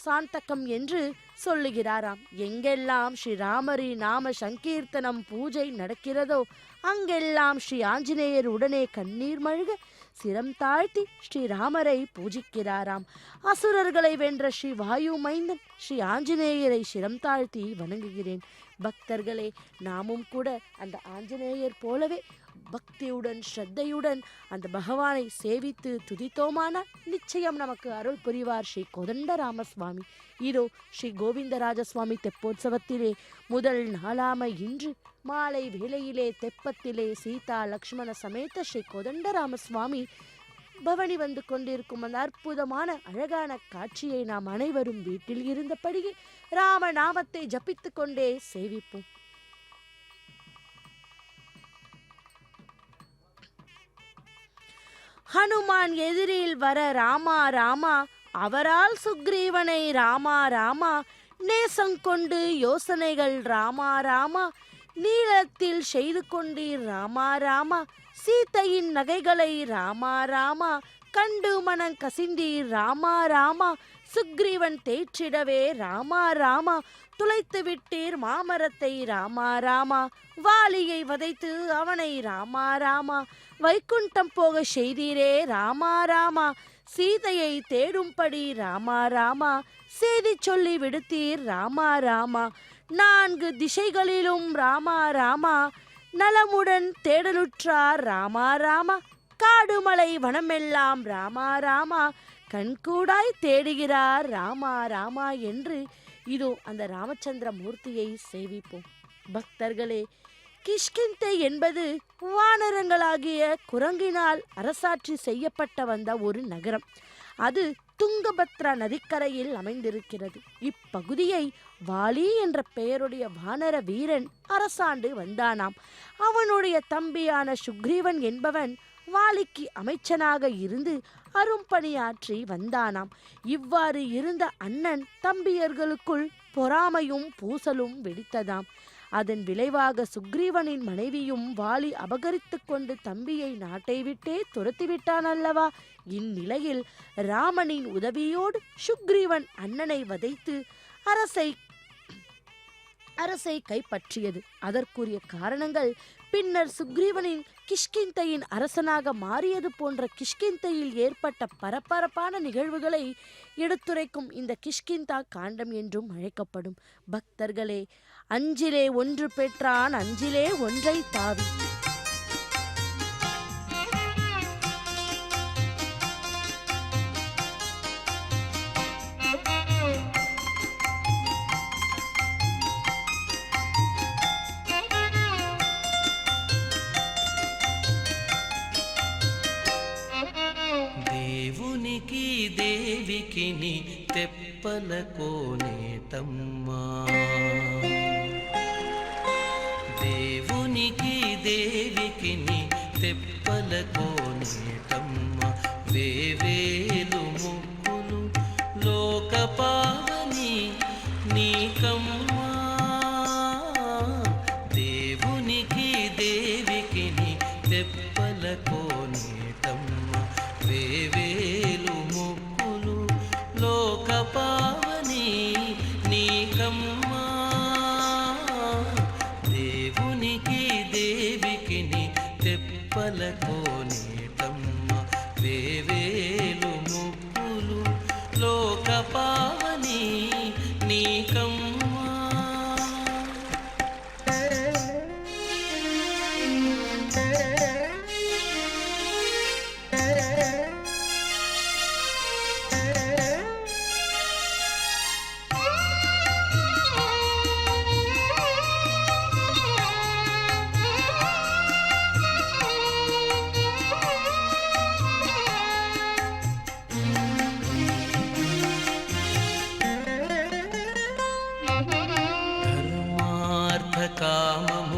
சாந்தகம் என்று சொல்லுகிறாராம். எங்கெல்லாம் ஸ்ரீராமரின் நாம சங்கீர்த்தனம் பூஜை நடக்கிறதோ அங்கெல்லாம் ஸ்ரீ ஆஞ்சநேயர் உடனே கண்ணீர் மழ்க சிரம் தாழ்த்தி ஸ்ரீராமரை பூஜிக்கிறாராம். அசுரர்களை வென்ற ஸ்ரீ வாயு மைந்தன் ஸ்ரீ ஆஞ்சநேயரை சிரம் தாழ்த்தி வணங்குகிறேன். பக்தர்களே, நாமும் கூட அந்த ஆஞ்சநேயர் போலவே பக்தியுடன் ஸ்ரத்தையுடன் அந்த பகவானை சேவித்து துதித்தோமானால் நிச்சயம் நமக்கு அருள் புரிவார் ஸ்ரீ கோதண்டராமசுவாமி. இதோ ஸ்ரீ கோவிந்தராஜசுவாமி தெப்போற்சவத்திலே முதல் நாளாம இன்று மாலை வேளையிலே தெப்பத்திலே சீதா லக்ஷ்மண சமேத ஸ்ரீ கோதண்டராமசுவாமி பவனி வந்து கொண்டிருக்கும் அந்த அற்புதமான அழகான காட்சியை நாம் அனைவரும் வீட்டில் இருந்தபடியே ராம நாமத்தை ஜபித்து கொண்டே சேவிப்போம். ஹனுமான் எதிரில் வர ராமா ராமா, அவரால் சுக்ரீவனை ராமா ராமா, நேசம் கொண்டு யோசனைகள் ராமா ராமா, நீளத்தில் செய்து கொண்டீர் ராமா ராமா, சீதையின் நகைகளை ராமா ராமா, கண்டு மனம் கசிந்தீர் ராமா ராமா, சுக்ரீவன் தேற்றிடவே ராமா ராமா, துளைத்து விட்டீர் மாமரத்தை ராமா ராமா, வாலியை வதைத்து அவனை ராமா ராமா, வைகுண்டம் போக செய்தீரே ராமா ராமா, சீதையை தேடும்படி ராமா ராமா, செய்தி சொல்லி விடுத்தீர் ராமா ராமா, 4 திசைகளிலும் ராமா ராமா, நலமுடன் தேடலுற்றார் ராமா ராமா, காடுமலை வனமெல்லாம் ராமா ராமா, கண்கூடாய் தேடுகிறார் ராமா ராமா என்று இதோ அந்த ராமச்சந்திர மூர்த்தியை சேவிப்போம். பக்தர்களே, கிஷ்கிந்தை என்பது வானரங்களாகிய குரங்கினால் அரசாட்சி செய்யப்பட்ட வந்த ஒரு நகரம். அது துங்கபத்ரா நதிக்கரையில் அமைந்திருக்கிறது. இப்பகுதியை வாலி என்ற பெயருடைய வானர வீரன் அரசாண்டு வந்தானாம். அவனுடைய தம்பியான சுக்ரீவன் என்பவன் வாலிக்கு அமைச்சனாக இருந்து அரும்பணியாற்றி வந்தானாம். இவ்வாறு இருந்த அண்ணன் தம்பியர்களுக்குள் பொறாமையும் பூசலும் வெடித்ததாம். அதன் விளைவாக சுக்ரீவனின் மனைவியும் வாலி அபகரித்து கொண்டு தம்பியை நாட்டை விட்டே துரத்திவிட்டான் அல்லவா. இந்நிலையில் ராமனின் உதவியோடு சுக்ரீவன் அண்ணனை வதைத்து அரசை கைப்பற்றியது. அதற்குரிய காரணங்கள் பின்னர் சுக்ரீவனின் கிஷ்கிந்தையின் அரசனாக மாறியது போன்ற கிஷ்கிந்தையில் ஏற்பட்ட பரபரப்பான நிகழ்வுகளை எடுத்துரைக்கும் இந்த கிஷ்கிந்தா காண்டம் என்றும் அழைக்கப்படும். பக்தர்களே, அஞ்சிலே ஒன்று பெற்றான் அஞ்சிலே ஒன்றை தாவி. దేవికిని తెప్పల కోనేటమ్మా, దేవునికి దేవికిని తెప్పల కోనేటమ్మ వేవేలు ముక్కులు లోక పావని నీకమ్మా దేవునికి దేవికి తెప్పల కోనేటమ్మ వేవేలు ముక్కులు లోక పావని నీకమ్మా దేవునికి దేవికి తెప్పల కోనేటమ్మ వేవేలు ముక్కులు లోక పావని నీకమ్మా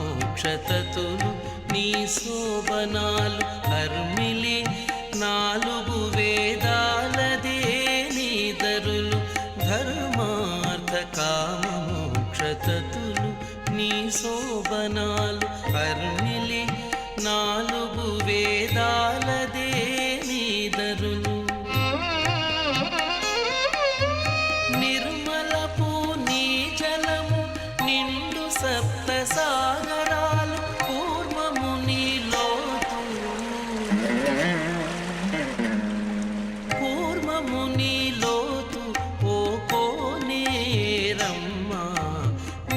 కామమోక్షతతులు నీ శోభనాలు హర్మిలి నాలుగు వేదాలదే నీదరులు ధర్మార్థ కామమోక్షతతులు నీ శోభనాలు హర్మిలి నాలుగు వేదాలదే నీదరులు నిర్మలపు నీ జలము నిండు సప్త సాగరాలు కూర్మము నీలోతు ఓ కోనేరమ్మ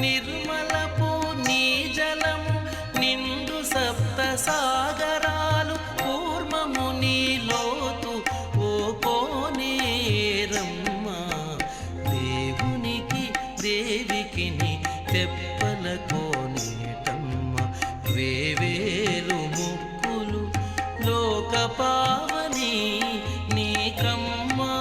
నిర్మలపు నీ జలము నిండు సప్త సాగరాలు కూర్మము నీలోతు ఓ కోనేరమ్మ దేవునికి దేవికి తెప్పల కోనేటమ్మ వేవేలు ముక్కులు లోక పావని నీకమ్మా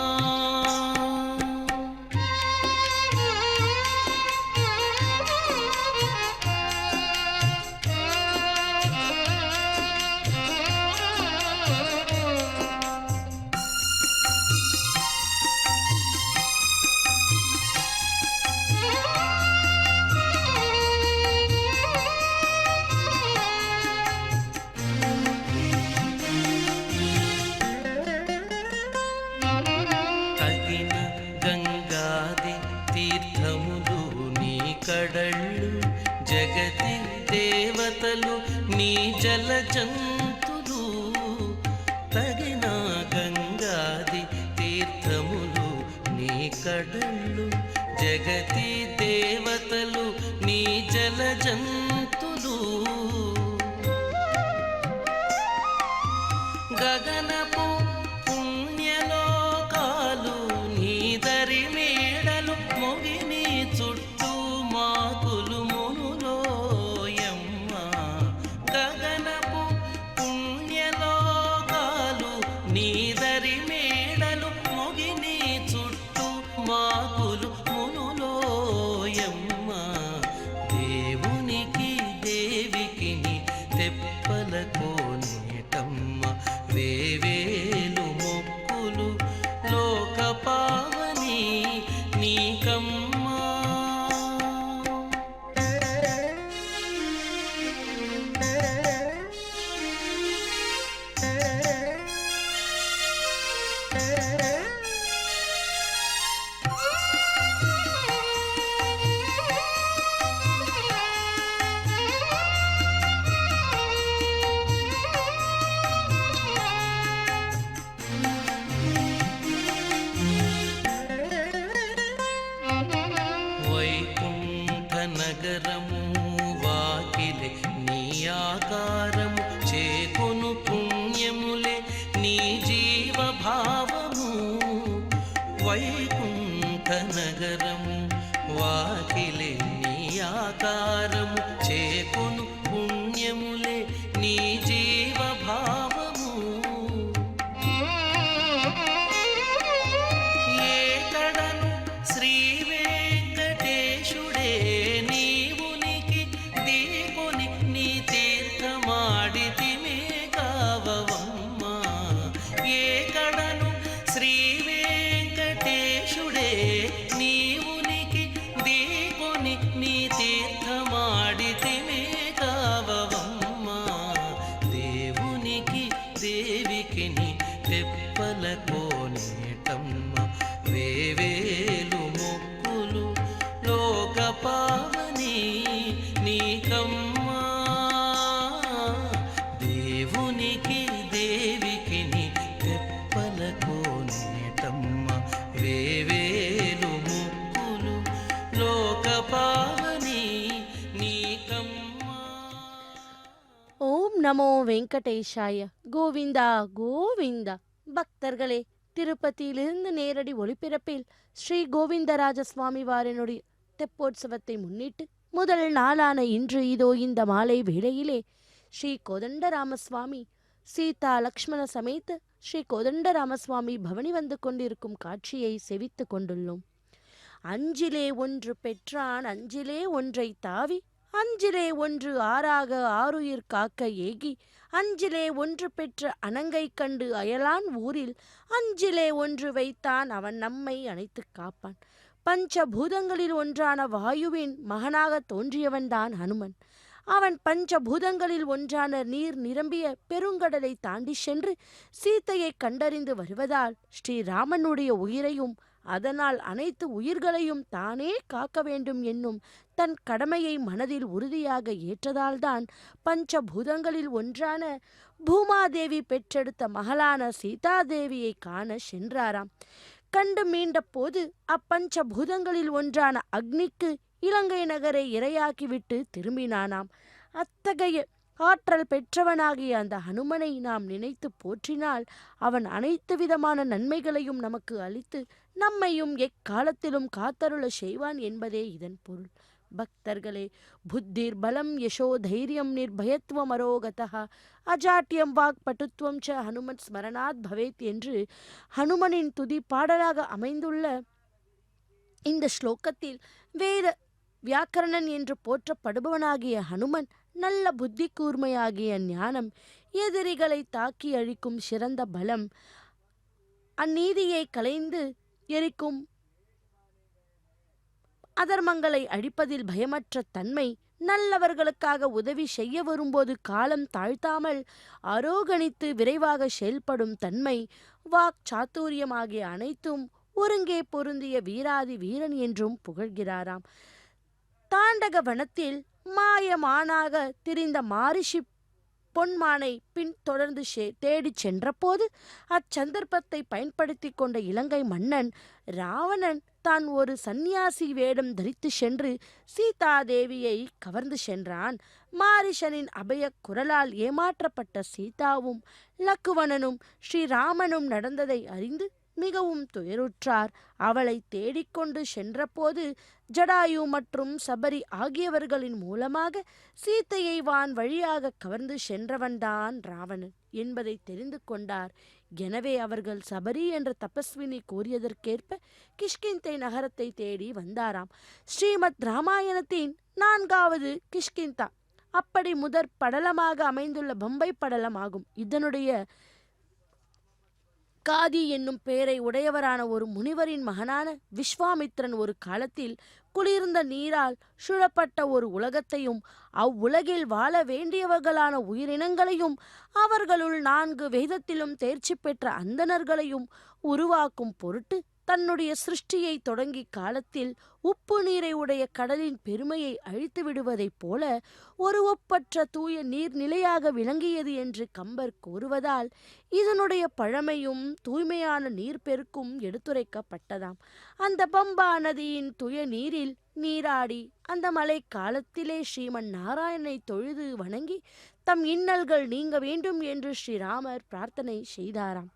కడళ్ళు జగతి దేవతలు నీ జల జంతులు తగిన గంగాది తీర్థములు నీ కడళ్ళు జగతి దేవతలు నీ జల జంతులు గగనపు పుణ్యలోకాలు నీ దరి మేడలు మొగిని చుట్టూ మాకులు మునులోయమ్మ గగనపు పుణ్యలోకాలు నీ దరి మేడలు మొగిని చుట్టూ మాకులు మునులోయమ్మ దేవునికి దేవికి తెప్పల కోనేటమ్మ వేవేలు తెప్పల కోనేటమ్మ వేవేలు మొక్కులు లోక పావని నీకమ్మా దేవునికి దేవికి నీ తెప్పల కోనేటమ్మ వేవేలు మొక్కులు లోక పావని నీకమ్మా. ஓம் நமோ வெங்கடேஷாய. கோவிந்தா கோவிந்தா. பக்தர்களே, திருப்பதியிலிருந்து நேரடி ஒளிபரப்பில் ஸ்ரீ கோவிந்தராஜ சுவாமி வாரனுடைய தெப்போற்சவத்தை முன்னிட்டு முதல் நாளான இன்று இதோ இந்த மாலை வேளையிலே ஸ்ரீ கோதண்டராமசுவாமி சீதா லக்ஷ்மண சமேத ஸ்ரீ கோதண்டராமசுவாமி பவனி வந்து கொண்டிருக்கும் காட்சியை செவித்து கொண்டுள்ளோம். அஞ்சிலே ஒன்று பெற்றான் அஞ்சிலே ஒன்றை தாவி அஞ்சிலே ஒன்று ஆறாக ஆருயிர் காக்க ஏகி அஞ்சிலே ஒன்று பெற்ற அனங்கை கண்டு அயலான் ஊரில் அஞ்சிலே ஒன்று வைத்தான் அவன் நம்மை அணைத்து காப்பான். பஞ்சபூதங்களில் ஒன்றான வாயுவின் மகனாக தோன்றியவன்தான் ஹனுமன். அவன் பஞ்சபூதங்களில் ஒன்றான நீர் நிரம்பிய பெருங்கடலை தாண்டி சென்று சீத்தையை கண்டறிந்து வருவதால் ஸ்ரீராமனுடைய உயிரையும் அதனால் அனைத்து உயிர்களையும் தானே காக்க வேண்டும் என்னும் தன் கடமையை மனதில் உறுதியாக ஏற்றதால்தான் பஞ்சபூதங்களில் ஒன்றான பூமாதேவி பெற்றெடுத்த மகளான சீதாதேவியை காண சென்றாராம். கண்டு மீண்ட போது அப்பஞ்சபூதங்களில் ஒன்றான அக்னிக்கு இலங்கை நகரை இரையாக்கிவிட்டு திரும்பினானாம். அத்தகைய ஆற்றல் பெற்றவனாகிய அந்த ஹனுமனை நாம் நினைத்து போற்றினால் அவன் அனைத்து விதமான நன்மைகளையும் நமக்கு அளித்து நம்மையும் எக்காலத்திலும் காத்தருள செய்வான் என்பதே இதன் பொருள். பக்தர்களே, புத்திர் பலம் யசோ தைரியம் நிர்பயத்துவம் அரோகதா அஜாட்டியம் வாக் பட்டுத்துவம் ச ஹனுமன் ஸ்மரணாத் பவேத் என்று ஹனுமனின் துதி பாடலாக அமைந்துள்ள இந்த ஸ்லோகத்தில் வேத வியாக்கரணன் என்று போற்றப்படுபவனாகிய ஹனுமன் நல்ல புத்தி கூர்மையாகிய ஞானம், எதிரிகளை தாக்கி அழிக்கும் சிறந்த பலம், அந்நீதியை களைந்து எரிக்கும் அதர்மங்களை அழிப்பதில் பயமற்ற தன்மை, நல்லவர்களுக்காக உதவி செய்ய வரும்போது காலம் தாழ்த்தாமல் அரோகணித்து விரைவாக செயல்படும் தன்மை, வாக் சாத்துரியம் ஆகிய அனைத்தும் ஒருங்கே பொருந்திய வீராதி வீரன் என்றும் புகழ்கிறாராம். தாண்டக வனத்தில் மாயமானாக திரிந்த மாரிஷி பொன்மானை பின் தொடர்ந்து தேடிச் சென்றபோது அச்சந்தர்ப்பத்தை பயன்படுத்தி கொண்ட இலங்கை மன்னன் ராவணன் தான் ஒரு சந்நியாசி வேடம் தரித்து சென்று சீதாதேவியை கவர்ந்து சென்றான். மாரிஷனின் அபய குரலால் ஏமாற்றப்பட்ட சீதாவும் லக்குவணனும் ஸ்ரீராமனும் நடந்ததை அறிந்து மிகவும் துயருற்றார். அவளை தேடிக்கொண்டு சென்றபோது ஜடாயு மற்றும் சபரி ஆகியவர்களின் மூலமாக சீத்தையை வான் வழியாக கவர்ந்து சென்றவன்தான் ராவணன் என்பதை தெரிந்து கொண்டார். எனவே அவர்கள் சபரி என்ற தபஸ்வினி கூறியதற்கேற்ப கிஷ்கிந்தை நகரத்தை தேடி வந்தாராம். ஸ்ரீமத் ராமாயணத்தின் 4வது கிஷ்கிந்தா அப்படி முதற் படலமாக அமைந்துள்ள பம்பை படலம் ஆகும். இதனுடைய காதி என்னும் பெயரை உடையவரான ஒரு முனிவரின் மகனான விஸ்வாமித்திரன் ஒரு காலத்தில் குளிர்ந்த நீரால் சூழப்பட்ட ஒரு உலகத்தையும் அவ்வுலகில் வாழ வேண்டியவர்களான உயிரினங்களையும் அவர்களுள் 4 வேதத்திலும் தேர்ச்சி பெற்ற அந்தணர்களையும் உருவாக்கும் பொருட்டு தன்னுடைய சிருஷ்டியை தொடங்கி காலத்தில் உப்பு நீரை உடைய கடலின் பெருமையை அழித்து விடுவதைப் போல ஒரு ஒப்பற்ற தூய நீர்நிலையாக விளங்கியது என்று கம்பர் கூறுவதால் இதனுடைய பழமையும் தூய்மையான நீர்ப்பெருக்கும் எடுத்துரைக்கப்பட்டதாம். அந்த பம்பா நதியின் தூய நீரில் நீராடி அந்த மழை காலத்திலே ஸ்ரீமன் நாராயணனை தொழுது வணங்கி தம் இன்னல்கள் நீங்க வேண்டும் என்று ஸ்ரீராமர் பிரார்த்தனை செய்தாராம்.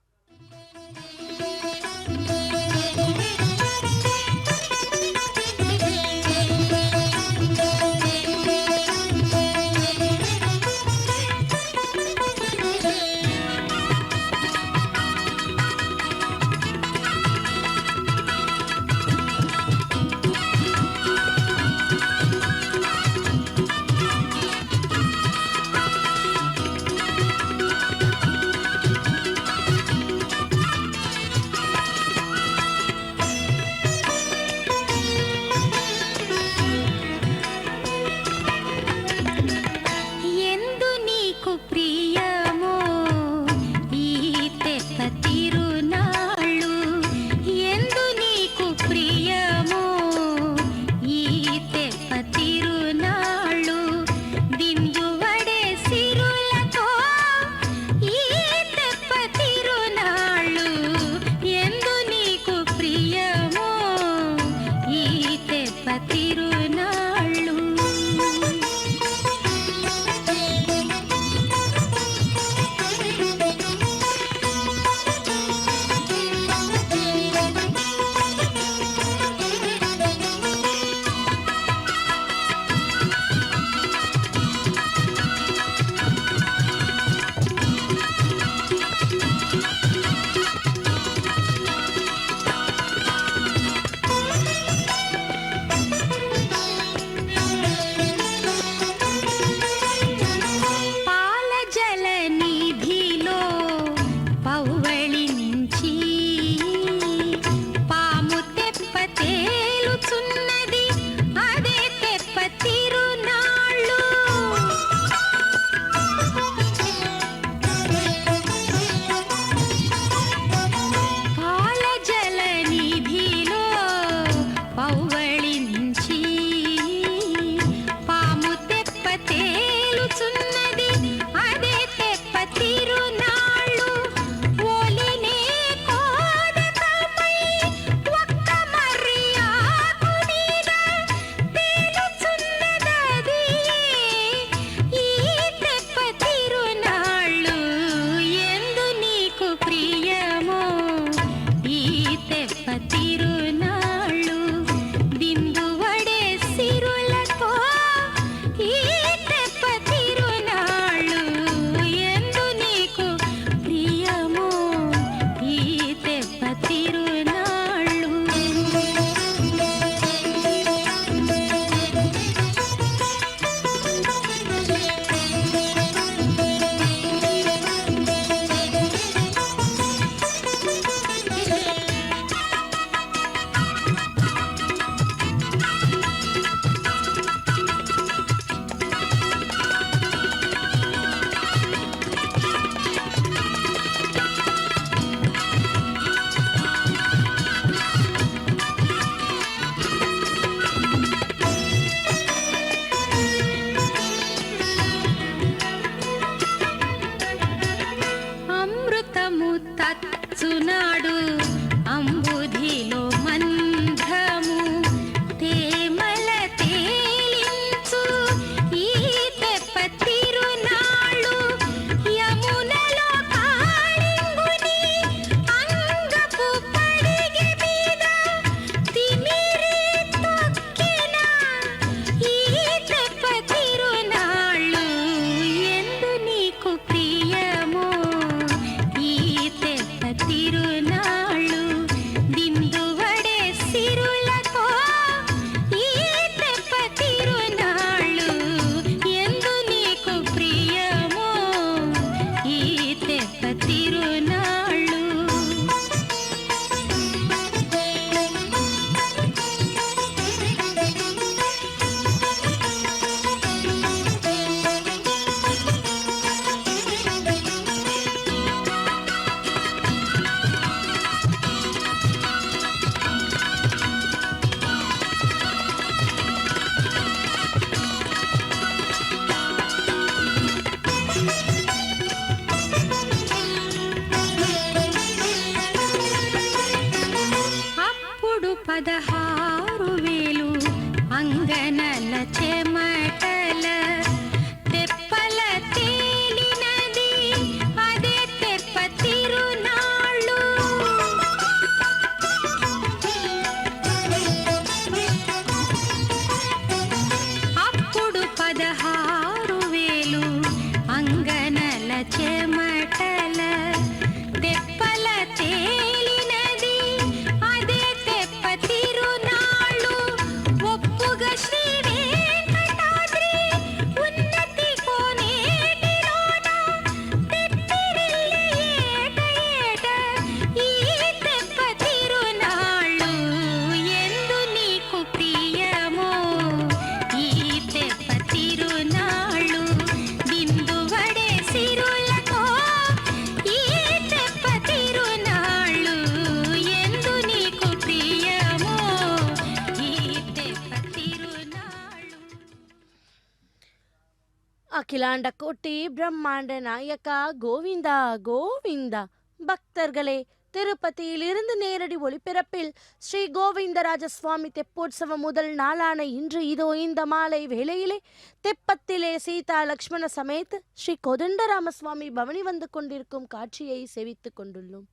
அகிலாண்ட கோட்டி பிரம்மாண்ட நாயக்கா கோவிந்தா கோவிந்தா. பக்தர்களே, திருப்பதியிலிருந்து நேரடி ஒளிபரப்பில் ஸ்ரீ கோவிந்தராஜ சுவாமி தெப்போற்சவம் முதல் நாளான இன்று இதோ இந்த மாலை வேளையிலே தெப்பத்திலே சீதா லக்ஷ்மண சமேத் ஸ்ரீ கோதண்டராமசுவாமி பவனி வந்து கொண்டிருக்கும் காட்சியை சேவித்துக் கொண்டுள்ளோம்.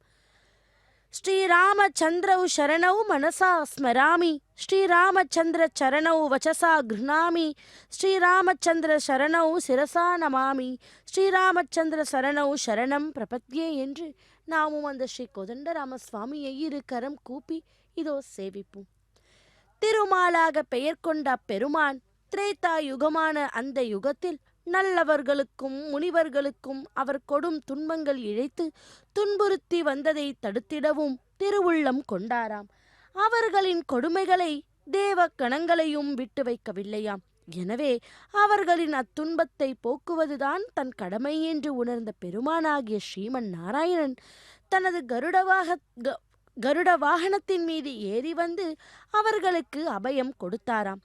ஸ்ரீராமச்சந்திரௌ சரணௌ மனசா ஸ்மராமி, ஸ்ரீராமச்சந்திர சரணௌ வச்சசா கிருணாமி, ஸ்ரீராமச்சந்திர சரணௌ சிரசா நமாமி, ஸ்ரீராமச்சந்திர சரணௌ சரணம் பிரபத்யே என்று நாமும் அந்த ஸ்ரீ கோதண்டராம சுவாமியை இரு கரம் கூப்பி இதோ சேவிப்போம். திருமாலாக பெயர் கொண்ட பெருமான் திரேதா யுகமான அந்த யுகத்தில் நல்லவர்களுக்கும் முனிவர்களுக்கும் அவர் கொடும் துன்பங்கள் இழைத்து துன்புறுத்தி வந்ததை தடுத்திடவும் திருவுள்ளம் கொண்டாராம். அவர்களின் கொடுமைகளை தேவ கணங்களையும் விட்டு வைக்கவில்லையாம். எனவே அவர்களின் அத்துன்பத்தை போக்குவதுதான் தன் கடமை என்று உணர்ந்த பெருமானாகிய ஸ்ரீமன் நாராயணன் தனது கருட வாகனத்தின் மீது ஏறி வந்து அவர்களுக்கு அபயம் கொடுத்தாராம்.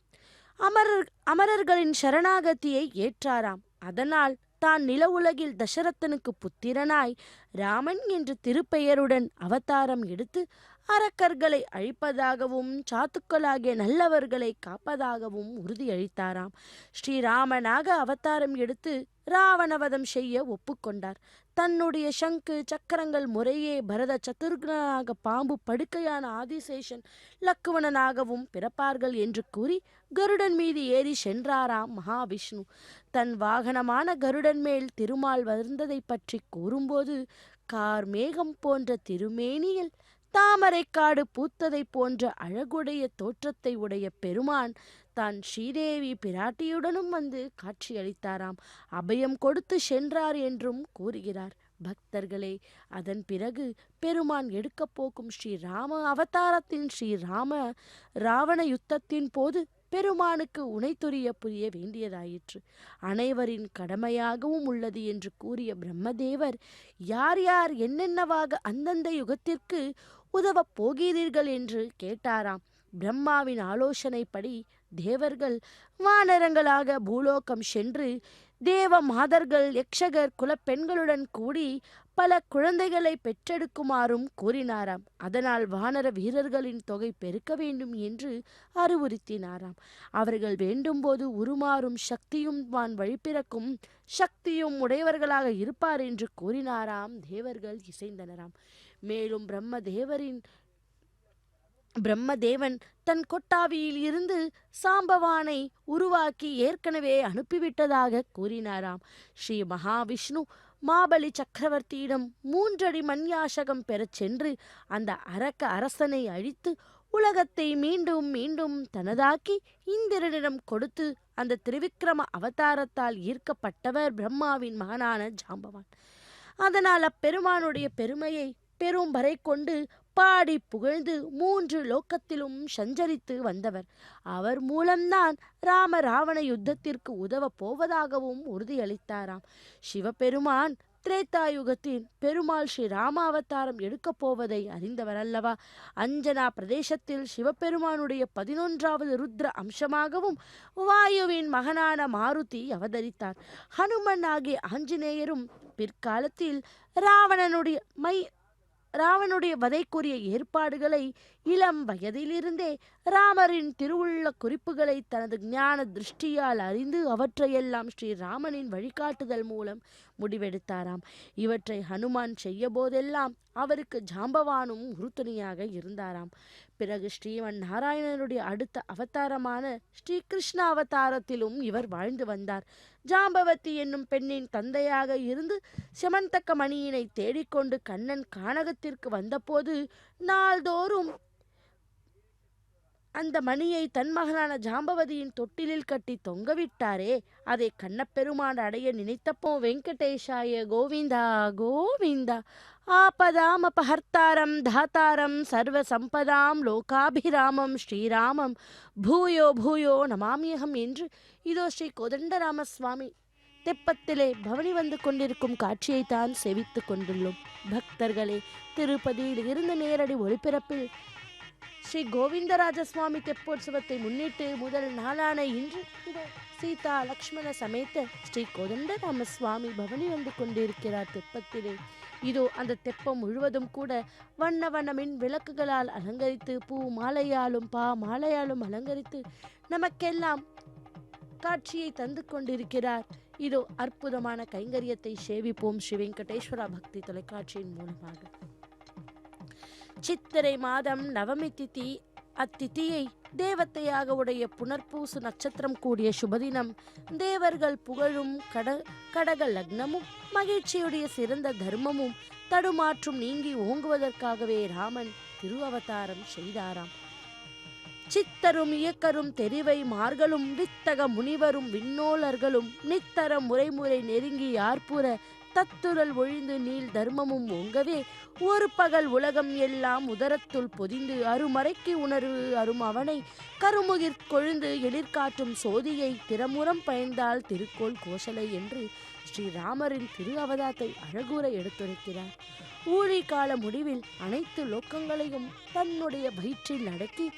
அமரர்களின் சரணாகதியை ஏற்றாராம். அதனால் தான் நில உலகில் தசரதனுக்கு புத்திரனாய் ராமன் என்ற திருப்பெயருடன் அவதாரம் எடுத்து அரக்கர்களை அழிப்பதாகவும் சாத்துக்களாகிய நல்லவர்களை காப்பதாகவும் உறுதியளித்தாராம். ஸ்ரீராமனாக அவதாரம் எடுத்து ராவணவதம் செய்ய ஒப்புக்கொண்டார். தன்னுடைய சங்கு சக்கரங்கள் முறையே பரத சத்துருகனாக பாம்பு படுக்கையான ஆதிசேஷன் லக்குவணனாகவும் பிறப்பார்கள் என்று கூறி கருடன் மீது ஏறி சென்றாராம் மகாவிஷ்ணு. தன் வாகனமான கருடன் மேல் திருமால் வந்ததை பற்றி கூறும்போது கார்மேகம் போன்ற திருமேனியில் தாமரைக்காடு பூத்ததை போன்ற அழகுடைய தோற்றத்தை உடைய பெருமான் தான் ஸ்ரீதேவி பிராட்டியுடனும் வந்து காட்சியளித்தாராம். அபயம் கொடுத்து சென்றார் என்றும் கூறுகிறார். பக்தர்களே, அதன் பிறகு பெருமான் எடுக்கப் போகும் ஸ்ரீராம அவதாரத்தின் ராவண யுத்தத்தின் போது பெருமானுக்கு உணைத்துரிய புரிய வேண்டியதாயிற்று. அனைவரின் கடமையாகவும் உள்ளது என்று கூறிய பிரம்மதேவர் யார் யார் என்னென்னவாக அந்தந்த யுகத்திற்கு உதவப் போகிறீர்கள் என்று கேட்டாராம். பிரம்மாவின் ஆலோசனைப்படி தேவர்கள் வானரங்களாக பூலோகம் சென்று தேவ மாதர்கள் யக்ஷகர் குலப்பெண்களுடன் கூடி பல குழந்தைகளை பெற்றெடுக்குமாறும் கூறினாராம். அதனால் வானர வீரர்களின் தொகை பெருக்க வேண்டும் என்று அறிவுறுத்தினாராம். அவர்கள் வேண்டும்போது உருமாறும் சக்தியும் வான் வழிபிறக்கும் சக்தியும் உடையவர்களாக இருப்பார் என்று கூறினாராம். தேவர்கள் இசைந்தனராம். மேலும் பிரம்மதேவன் தன் கொட்டாவியில் இருந்து சாம்பவானை உருவாக்கி ஏற்கனவே அனுப்பிவிட்டதாக கூறினாராம். ஸ்ரீ மகாவிஷ்ணு மாபலி சக்கரவர்த்தியிடம் 3 அடி மண்யாசகம் பெறச் சென்று அந்த அரக்க அரசனை அழித்து உலகத்தை மீண்டும் மீண்டும் தனதாக்கி இந்திரனிடம் கொடுத்து அந்த திரிவிக்ரம அவதாரத்தால் ஈர்க்கப்பட்டவர் பிரம்மாவின் மகனான ஜாம்பவான். அதனால் அப்பெருமானுடைய பெருமையை பெரும் வரை கொண்டு பாடி புகழ்ந்து 3 லோக்கத்திலும் சஞ்சரித்து வந்தவர். அவர் மூலம்தான் ராவண யுத்தத்திற்கு உதவ போவதாகவும் உறுதியளித்தாராம். சிவபெருமான் திரேதாயுகத்தில் பெருமாள் ஸ்ரீ ராமாவதாரம் எடுக்கப் போவதை அறிந்தவர் அல்லவா. அஞ்சனா பிரதேசத்தில் சிவபெருமானுடைய 11வது ருத்ர அம்சமாகவும் வாயுவின் மகனான மாருதி அவதரித்தார். ஹனுமன் ஆகிய ஆஞ்சநேயரும் பிற்காலத்தில் ராவனுடைய வதைக்குரிய ஏற்பாடுகளை இளம் வயதிலிருந்தே ராமரின் திருவுள்ள குறிப்புகளை தனது ஞான திருஷ்டியால் அறிந்து அவற்றையெல்லாம் ஸ்ரீராமனின் வழிகாட்டுதல் மூலம் முடிவெடுத்தாராம். இவற்றை ஹனுமான் செய்ய போதெல்லாம் அவருக்கு ஜாம்பவானும் உறுதுணையாக இருந்தாராம். பிறகு ஸ்ரீமன் நாராயணனுடைய அடுத்த அவதாரமான ஸ்ரீ கிருஷ்ண அவதாரத்திலும் இவர் வாழ்ந்து வந்தார். ஜாம்பவதி என்னும் பெண்ணின் தந்தையாக இருந்து செமந்தக்க மணியினை தேடிக்கொண்டு கண்ணன் கானகத்திற்கு வந்தபோது நாள்தோறும் அந்த மணியை தன் மகனான ஜாம்பவதியின் தொட்டிலில் கட்டி தொங்கவிட்டாரே, அதை கண்ணப்பெருமான் அடைய நினைத்தப்போ வெங்கடேஷாய கோவிந்தா கோவிந்தா. ஆபதாம் அபஹர்த்தாரம் தாத்தாரம் சர்வ சம்பதாம் லோகாபிராமம் ஸ்ரீராமம் பூயோ பூயோ நமாமியகம் என்று இதோ ஸ்ரீ கோதண்டராம சுவாமி தெப்பத்திலே பவனி வந்து கொண்டிருக்கும் காட்சியைத்தான் செவித்து கொண்டுள்ளோம். பக்தர்களே, திருப்பதியில் இருந்த நேரடி ஒளிபரப்பில் ஸ்ரீ கோவிந்தராஜ சுவாமி தெப்போற்சவத்தை முன்னிட்டு முதல் நாளான இன்று சீதா லக்ஷ்மண சமேத ஸ்ரீ கோதண்டராம சுவாமி பவனி வந்து கொண்டிருக்கிறார் தெப்பத்திலே. இதோ அந்த தெப்பம் முழுவதும் கூட வண்ண வண்ணமின் விளக்குகளால் அலங்கரித்து பூ மாலையாலும் மாலையாலும் அலங்கரித்து நமக்கெல்லாம் காட்சியை தந்து கொண்டிருக்கிறார். இதோ அற்புதமான கைங்கரியத்தை சேவிப்போம் ஸ்ரீ வெங்கடேஸ்வரா பக்தி தொலைக்காட்சியின் மூலமாக. சித்திரை மாதம் நவமி திதி, அத்திதியை தேவத்தையாக உடைய புனர்பூசு நட்சத்திரம் கூடிய சுபதினம், தேவர்கள் புகழும் கடக லக்னமும் மகிழ்ச்சியுடைய சிறந்த தர்மமும் தடுமாற்றும் நீங்கி ஓங்குவதற்காகவே ராமன் திரு அவதாரம் செய்தாராம். சித்தரும் இயக்கரும் தெரிவை மார்களும் வித்தக முனிவரும் விண்ணோலர்களும் நித்தர முறைமுறை நெருங்கி யார்புற தத்துரல் ஒழிந்து நீள் தர்மமும் ஓங்கவே ஒரு பகல் உலகம் எல்லாம் உதரத்துள் பொதிந்து அருமறைக்கு உணர்வு அரும் அவனை கருமுகிற் கொழுந்து எழிற்காற்றும் சோதியை திறமுறம் பயந்தால் திருக்கோள் கோசலை என்று ஸ்ரீராமரின் திரு அவதாரத்தை அழகூற எடுத்துரைக்கிறார். ஊழி கால முடிவில் அனைத்து லோக்கங்களையும் தன்னுடைய வயிற்றில் அடக்கி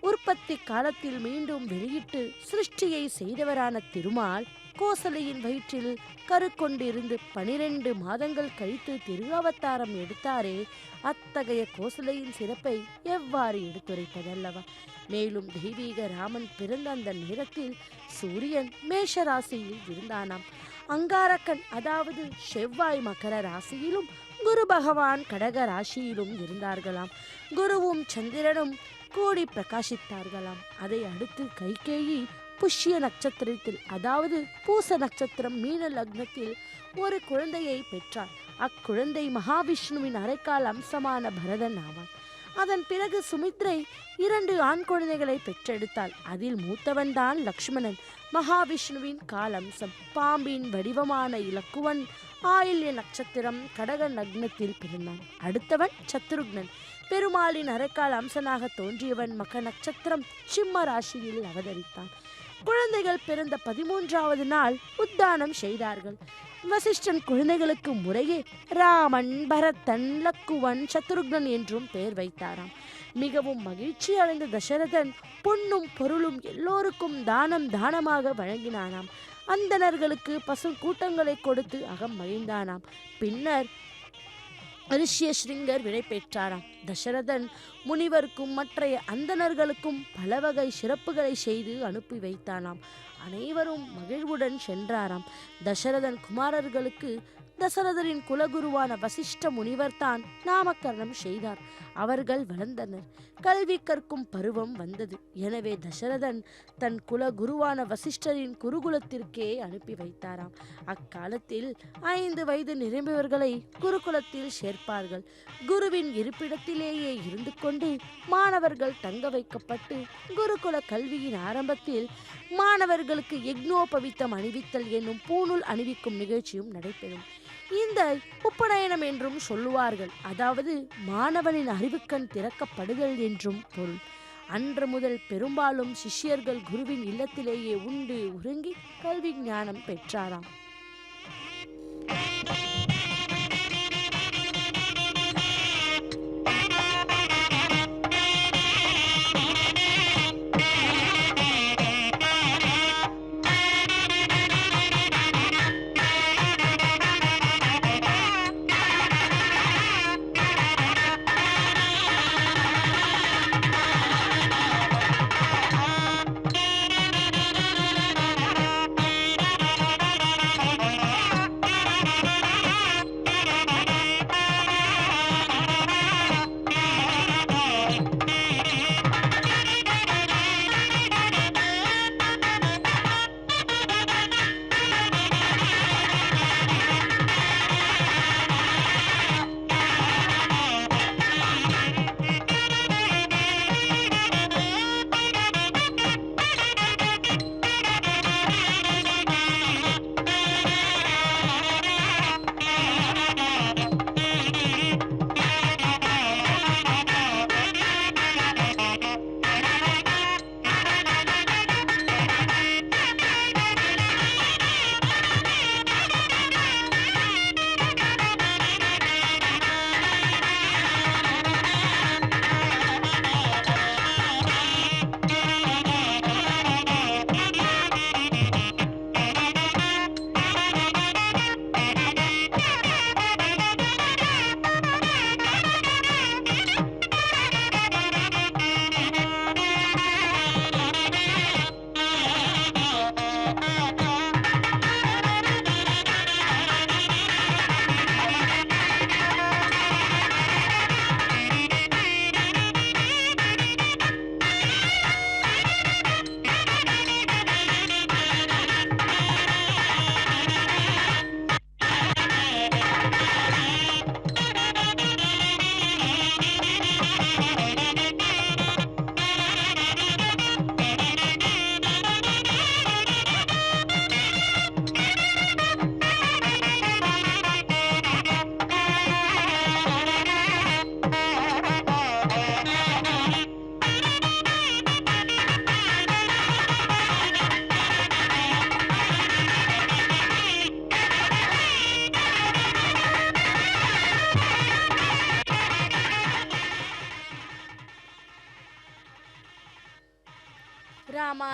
உற்பத்தி காலத்தில் மீண்டும் வெளியிட்டு சிருஷ்டியை செய்தவரான திருமால் கோசலையின் வயிற்றில் கரு கொண்டிருந்து 12 மாதங்கள் கழித்து திரு அவதாரம் எடுத்தாரே, அத்தகைய கோசலையின் சிறப்பை எவ்வாறு எடுத்துரைப்பதல்லவா. மேலும் தெய்வீக ராமன் பிறந்த அந்த நேரத்தில் சூரியன் மேஷ ராசியில் இருந்தானாம். அங்காரக்கன் அதாவது செவ்வாய் மகர ராசியிலும் குரு பகவான் கடக ராசியிலும் இருந்தார்களாம். குருவும் சந்திரனும் கூடி பிரகாசித்தார்களாம். அதை அடுத்து கைகேயி புஷ்ய நட்சத்திரத்தில் அதாவது பூச நட்சத்திரம் மீன லக்னத்தில் ஒரு குழந்தையை பெற்றார். அக்குழந்தை மகாவிஷ்ணுவின் அரைக்கால் அம்சமான பரதன் ஆவான். அதன் பிறகு சுமித்ரை 2 ஆண் குழந்தைகளை பெற்றெடுத்தாள். அதில் மூத்தவன் தான் லக்ஷ்மணன், மகாவிஷ்ணுவின் கால் அம்சம். பாம்பின் வடிவமான இலக்குவன் ஆயில்ய நட்சத்திரம் கடக லக்னத்தில் பிறந்தான். அடுத்தவன் சத்ருக்னன், பெருமாளின் அரைக்கால் அம்சனாக தோன்றியவன் மக நட்சத்திரம் சிம்ம ராசியில் அவதரித்தான். குழந்தைகள் பிறந்த 13வது நாள் உத்தானம் செய்தார்கள். வசிஷ்டன் குழந்தைகளுக்கு முறையே ராமன், பரதன், லக்குவன், சத்ருக்னன் என்றும் பெயர் வைத்தாராம். மிகவும் மகிழ்ச்சி அடைந்த தசரதன் பொன்னும் பொருளும் எல்லோருக்கும் தானமாக வழங்கினானாம். அந்தணர்களுக்கு பசு கூட்டங்களை கொடுத்து அகம் மகிழ்ந்தானாம். பின்னர் ரிஷ்யஸ்ரிங்கர் விடை பெற்றாராம். தசரதன் முனிவருக்கும் மற்றைய அந்தணர்களுக்கும் பல வகை சிறப்புகளை செய்து அனுப்பி வைத்தானாம். அனைவரும் மகிழ்வுடன் சென்றாராம். தசரதன் குமாரர்களுக்கு தசரதரின் குலகுருவான வசிஷ்ட முனிவர் தான் நாமகரணம் செய்தார். அவர்கள் வளர்ந்தனர். கல்வி கற்கும் பருவம் வந்தது. எனவே தசரதன் தன் குலகுருவான வசிஷ்டரின் குருகுலத்திற்கே அனுப்பி வைத்தாராம். அக்காலத்தில் 5 வயது நிரம்பியவர்களை குருகுலத்தில் சேர்ப்பார்கள். குருவின் இருப்பிடத்திலேயே இருந்து கொண்டு மாணவர்கள் தங்க வைக்கப்பட்டு குருகுல கல்வியின் ஆரம்பத்தில் மாணவர்களுக்கு யக்னோபவித்தம் அணிவித்தல் என்னும் பூணூல் அணிவிக்கும் நிகழ்ச்சியும் நடைபெறும். இந்த உப்பநயனம் என்றும் சொல்லுவார்கள். அதாவது மாணவனின் அறிவுக்கண் திறக்கப்படுதல் என்றும் பொருள். அன்று முதல் பெரும்பாலும் சிஷ்யர்கள் குருவின் இல்லத்திலேயே உண்டு உறங்கி கல்வி ஞானம் பெற்றாராம்.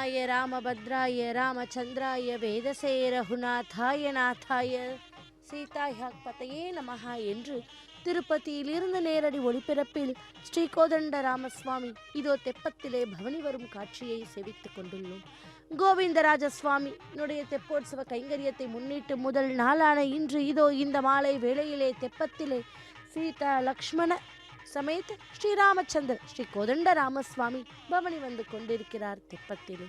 ராமாய ராமபத்ராய ராமச்சந்திராய வேதசே ரகுநாதாய நாதாய சீதாய பதையே நமஹா என்று திருப்பதியிலிருந்து நேரடி ஒளிபரப்பில் ஸ்ரீ கோதண்ட ராமசுவாமி இதோ தெப்பத்திலே பவனி வரும் காட்சியை செவித்துக் கொண்டுள்ளோம். கோவிந்தராஜசுவாமியினுடைய தெப்போற்சவ கைங்கரியத்தை முன்னிட்டு முதல் நாளான இன்று இதோ இந்த மாலை வேளையிலே தெப்பத்திலே சீதா லக்ஷ்மண சமேத ஸ்ரீராமச்சந்திர ஸ்ரீ கோதண்ட ராமசுவாமி பவனி வந்து கொண்டிருக்கிறார் தெப்பத்திலே.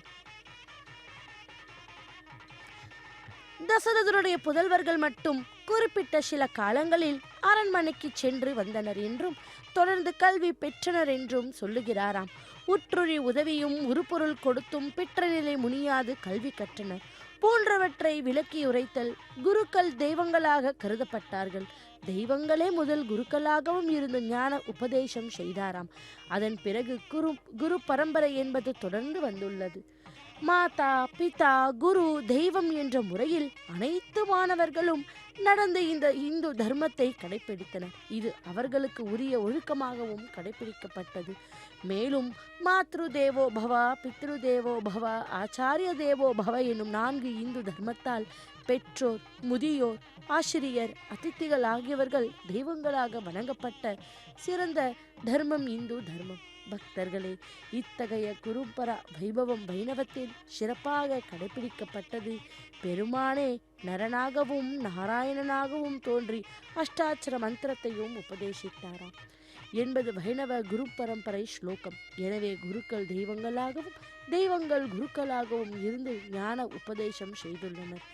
தசரதனுடைய புதல்வர்கள் மட்டும் குறிப்பிட்ட சில காலங்களில் அரண்மனைக்கு சென்று வந்தனர் என்றும் தொடர்ந்து கல்வி பெற்றனர் என்றும் சொல்லுகிறாராம். உற்றுழி உதவியும் உருப்பொருள் கொடுத்தும் பெற்றநிலை முனியாது கல்வி கற்றனர் போன்றவற்றை விளக்கி உரைத்தல். குருக்கள் தெய்வங்களாக கருதப்பட்டார்கள். தெய்வங்களே முதல் குருக்களாகவும் இருந்து ஞான உபதேசம் செய்தாராம். அதன் பிறகு குரு பரம்பரை என்பது தொடர்ந்து வந்துள்ளது. மாதா பிதா குரு தெய்வம் என்ற முறையில் அனைத்து மாணவர்களும் நடந்து இந்த இந்து தர்மத்தை கடைபிடித்தனர். இது அவர்களுக்கு உரிய ஒழுக்கமாகவும் கடைபிடிக்கப்பட்டது. மேலும் மாத்ரு தேவோ பவ, பித்ரு தேவோ பவ, ஆச்சாரிய தேவோ பவ எனும் 4 இந்து தர்மத்தால் பெற்றோர், முதியோர், ஆசிரியர், அதித்திகள் ஆகியவர்கள் தெய்வங்களாக வணங்கப்பட்ட சிறந்த தர்மம் இந்து தர்மம். பக்தர்களே, இத்தகைய குருபரா வைபவம் வைணவத்தில் சிறப்பாக கடைபிடிக்கப்பட்டது. பெருமானே நரனாகவும் நாராயணனாகவும் தோன்றி அஷ்டாட்சர மந்திரத்தையும் உபதேசித்தாராம் என்பது வைணவ குரு பரம்பரை ஸ்லோகம். எனவே குருக்கள் தெய்வங்களாகவும் தெய்வங்கள் குருக்களாகவும் இருந்து ஞான உபதேசம் செய்துள்ளனர்.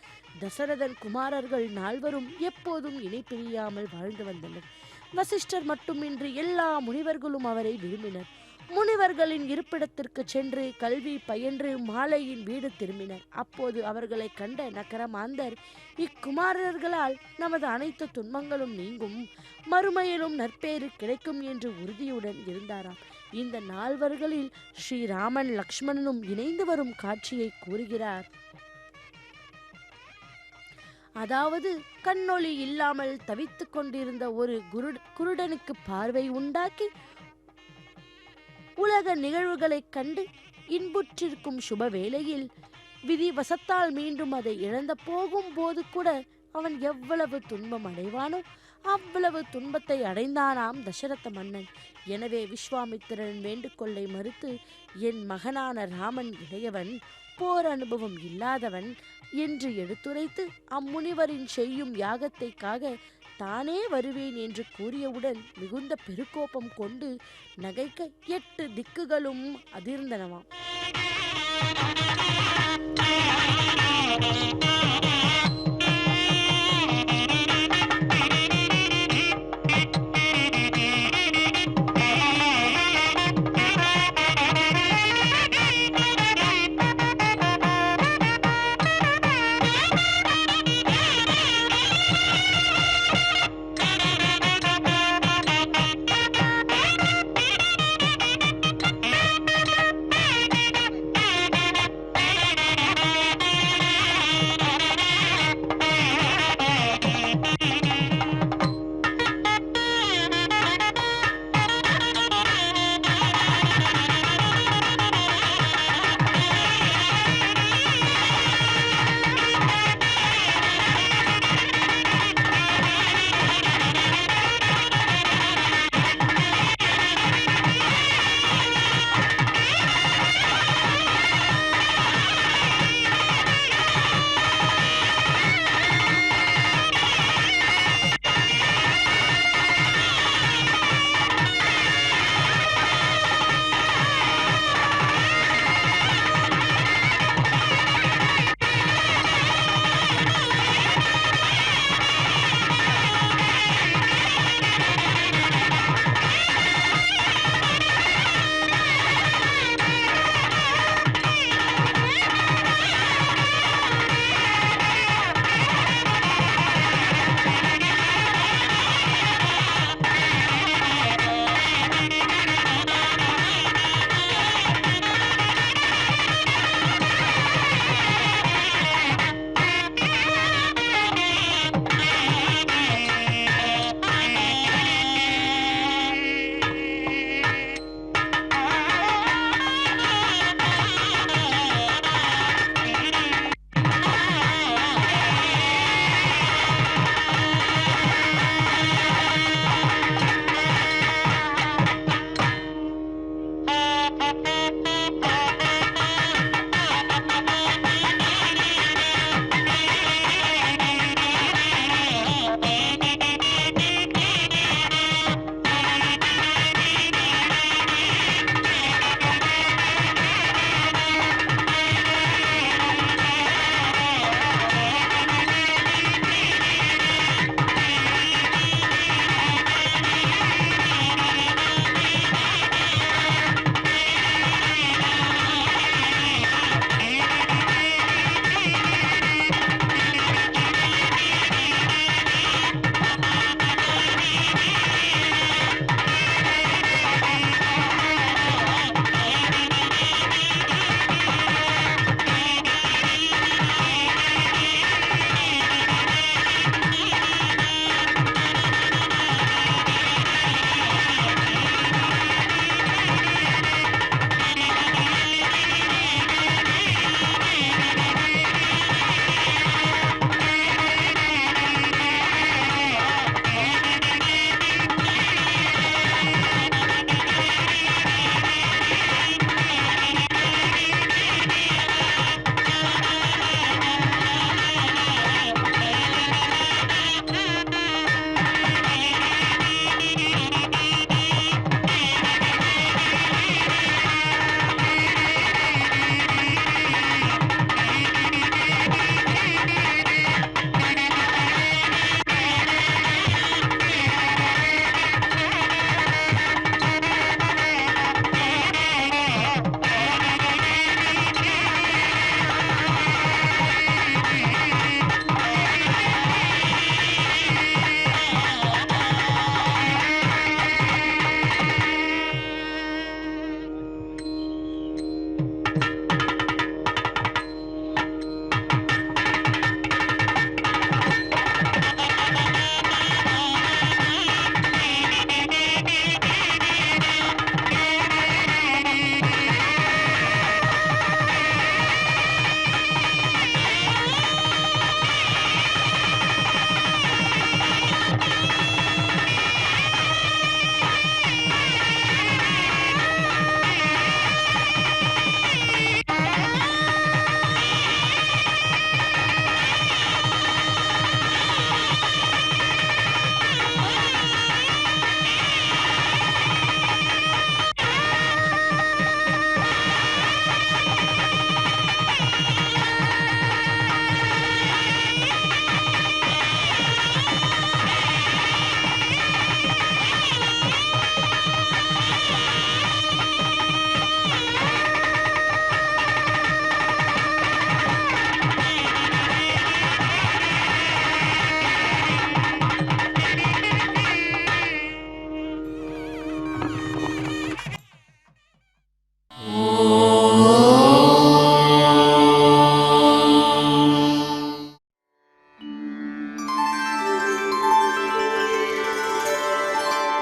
தசரதன் குமாரர்கள் 4வரும் எப்போதும் இணை பிரியாமல் வாழ்ந்து வந்தனர். வசிஷ்டர் மட்டுமின்றி எல்லா முனிவர்களும் அவரை விரும்பினர். முனிவர்களின் இருப்பிடத்திற்கு சென்று கல்வி பயின்று மாலையின் வீடு திரும்பினர். அப்போது அவர்களை கண்ட நக்கரமாந்தர், இக்குமாரர்களால் நமது அனைத்து துன்பங்களும் நீங்கும், மறுமையிலும் நற்பேறு கிடைக்கும் என்று உறுதியுடன் இருந்தாராம். இந்த 4வர்களில் ஸ்ரீராமன் லக்ஷ்மணனும் இணைந்து வரும் காட்சியை கூறுகிறார். அதாவது கண்ணொளி இல்லாமல் தவித்து கொண்டிருந்த ஒரு குருடனுக்கு பார்வை உண்டாக்கி உலக நிகழ்வுகளைக் கண்டு இன்புற்றிருக்கும் சுப வேளையில் விதி வசத்தால் மீண்டும் அதை இழந்த போகும் போது கூட அவன் எவ்வளவு துன்பம் அடைவானோ அவ்வளவு துன்பத்தை அடைந்தானாம் தசரத மன்னன். எனவே விஸ்வாமித்திரன் வேண்டுகொள்ளை மறுத்து, என் மகனான ராமன் இளையவன், போர் அனுபவம் இல்லாதவன் என்று எடுத்துரைத்து அம்முனிவரின் செய்யும் யாகத்தைக்காக தானே வருவேன் என்று கூறியவுடன் மிகுந்த பெருக்கோபம் கொண்டு நகைக்க 8 திக்குகளும் அதிர்ந்தனவாம்.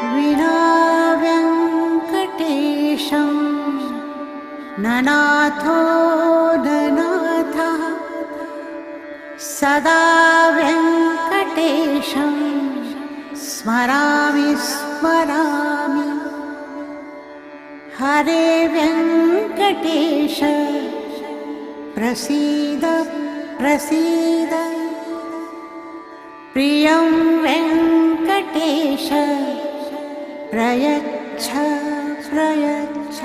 विना वेङ्कटेशं ननाथो ननाथः सदा वेङ्कटेशं स्मरामि स्मरामि हरे वेङ्कटेश प्रसीद प्रसीद प्रियं वेङ्कटेश प्रयच्छ प्रयच्छ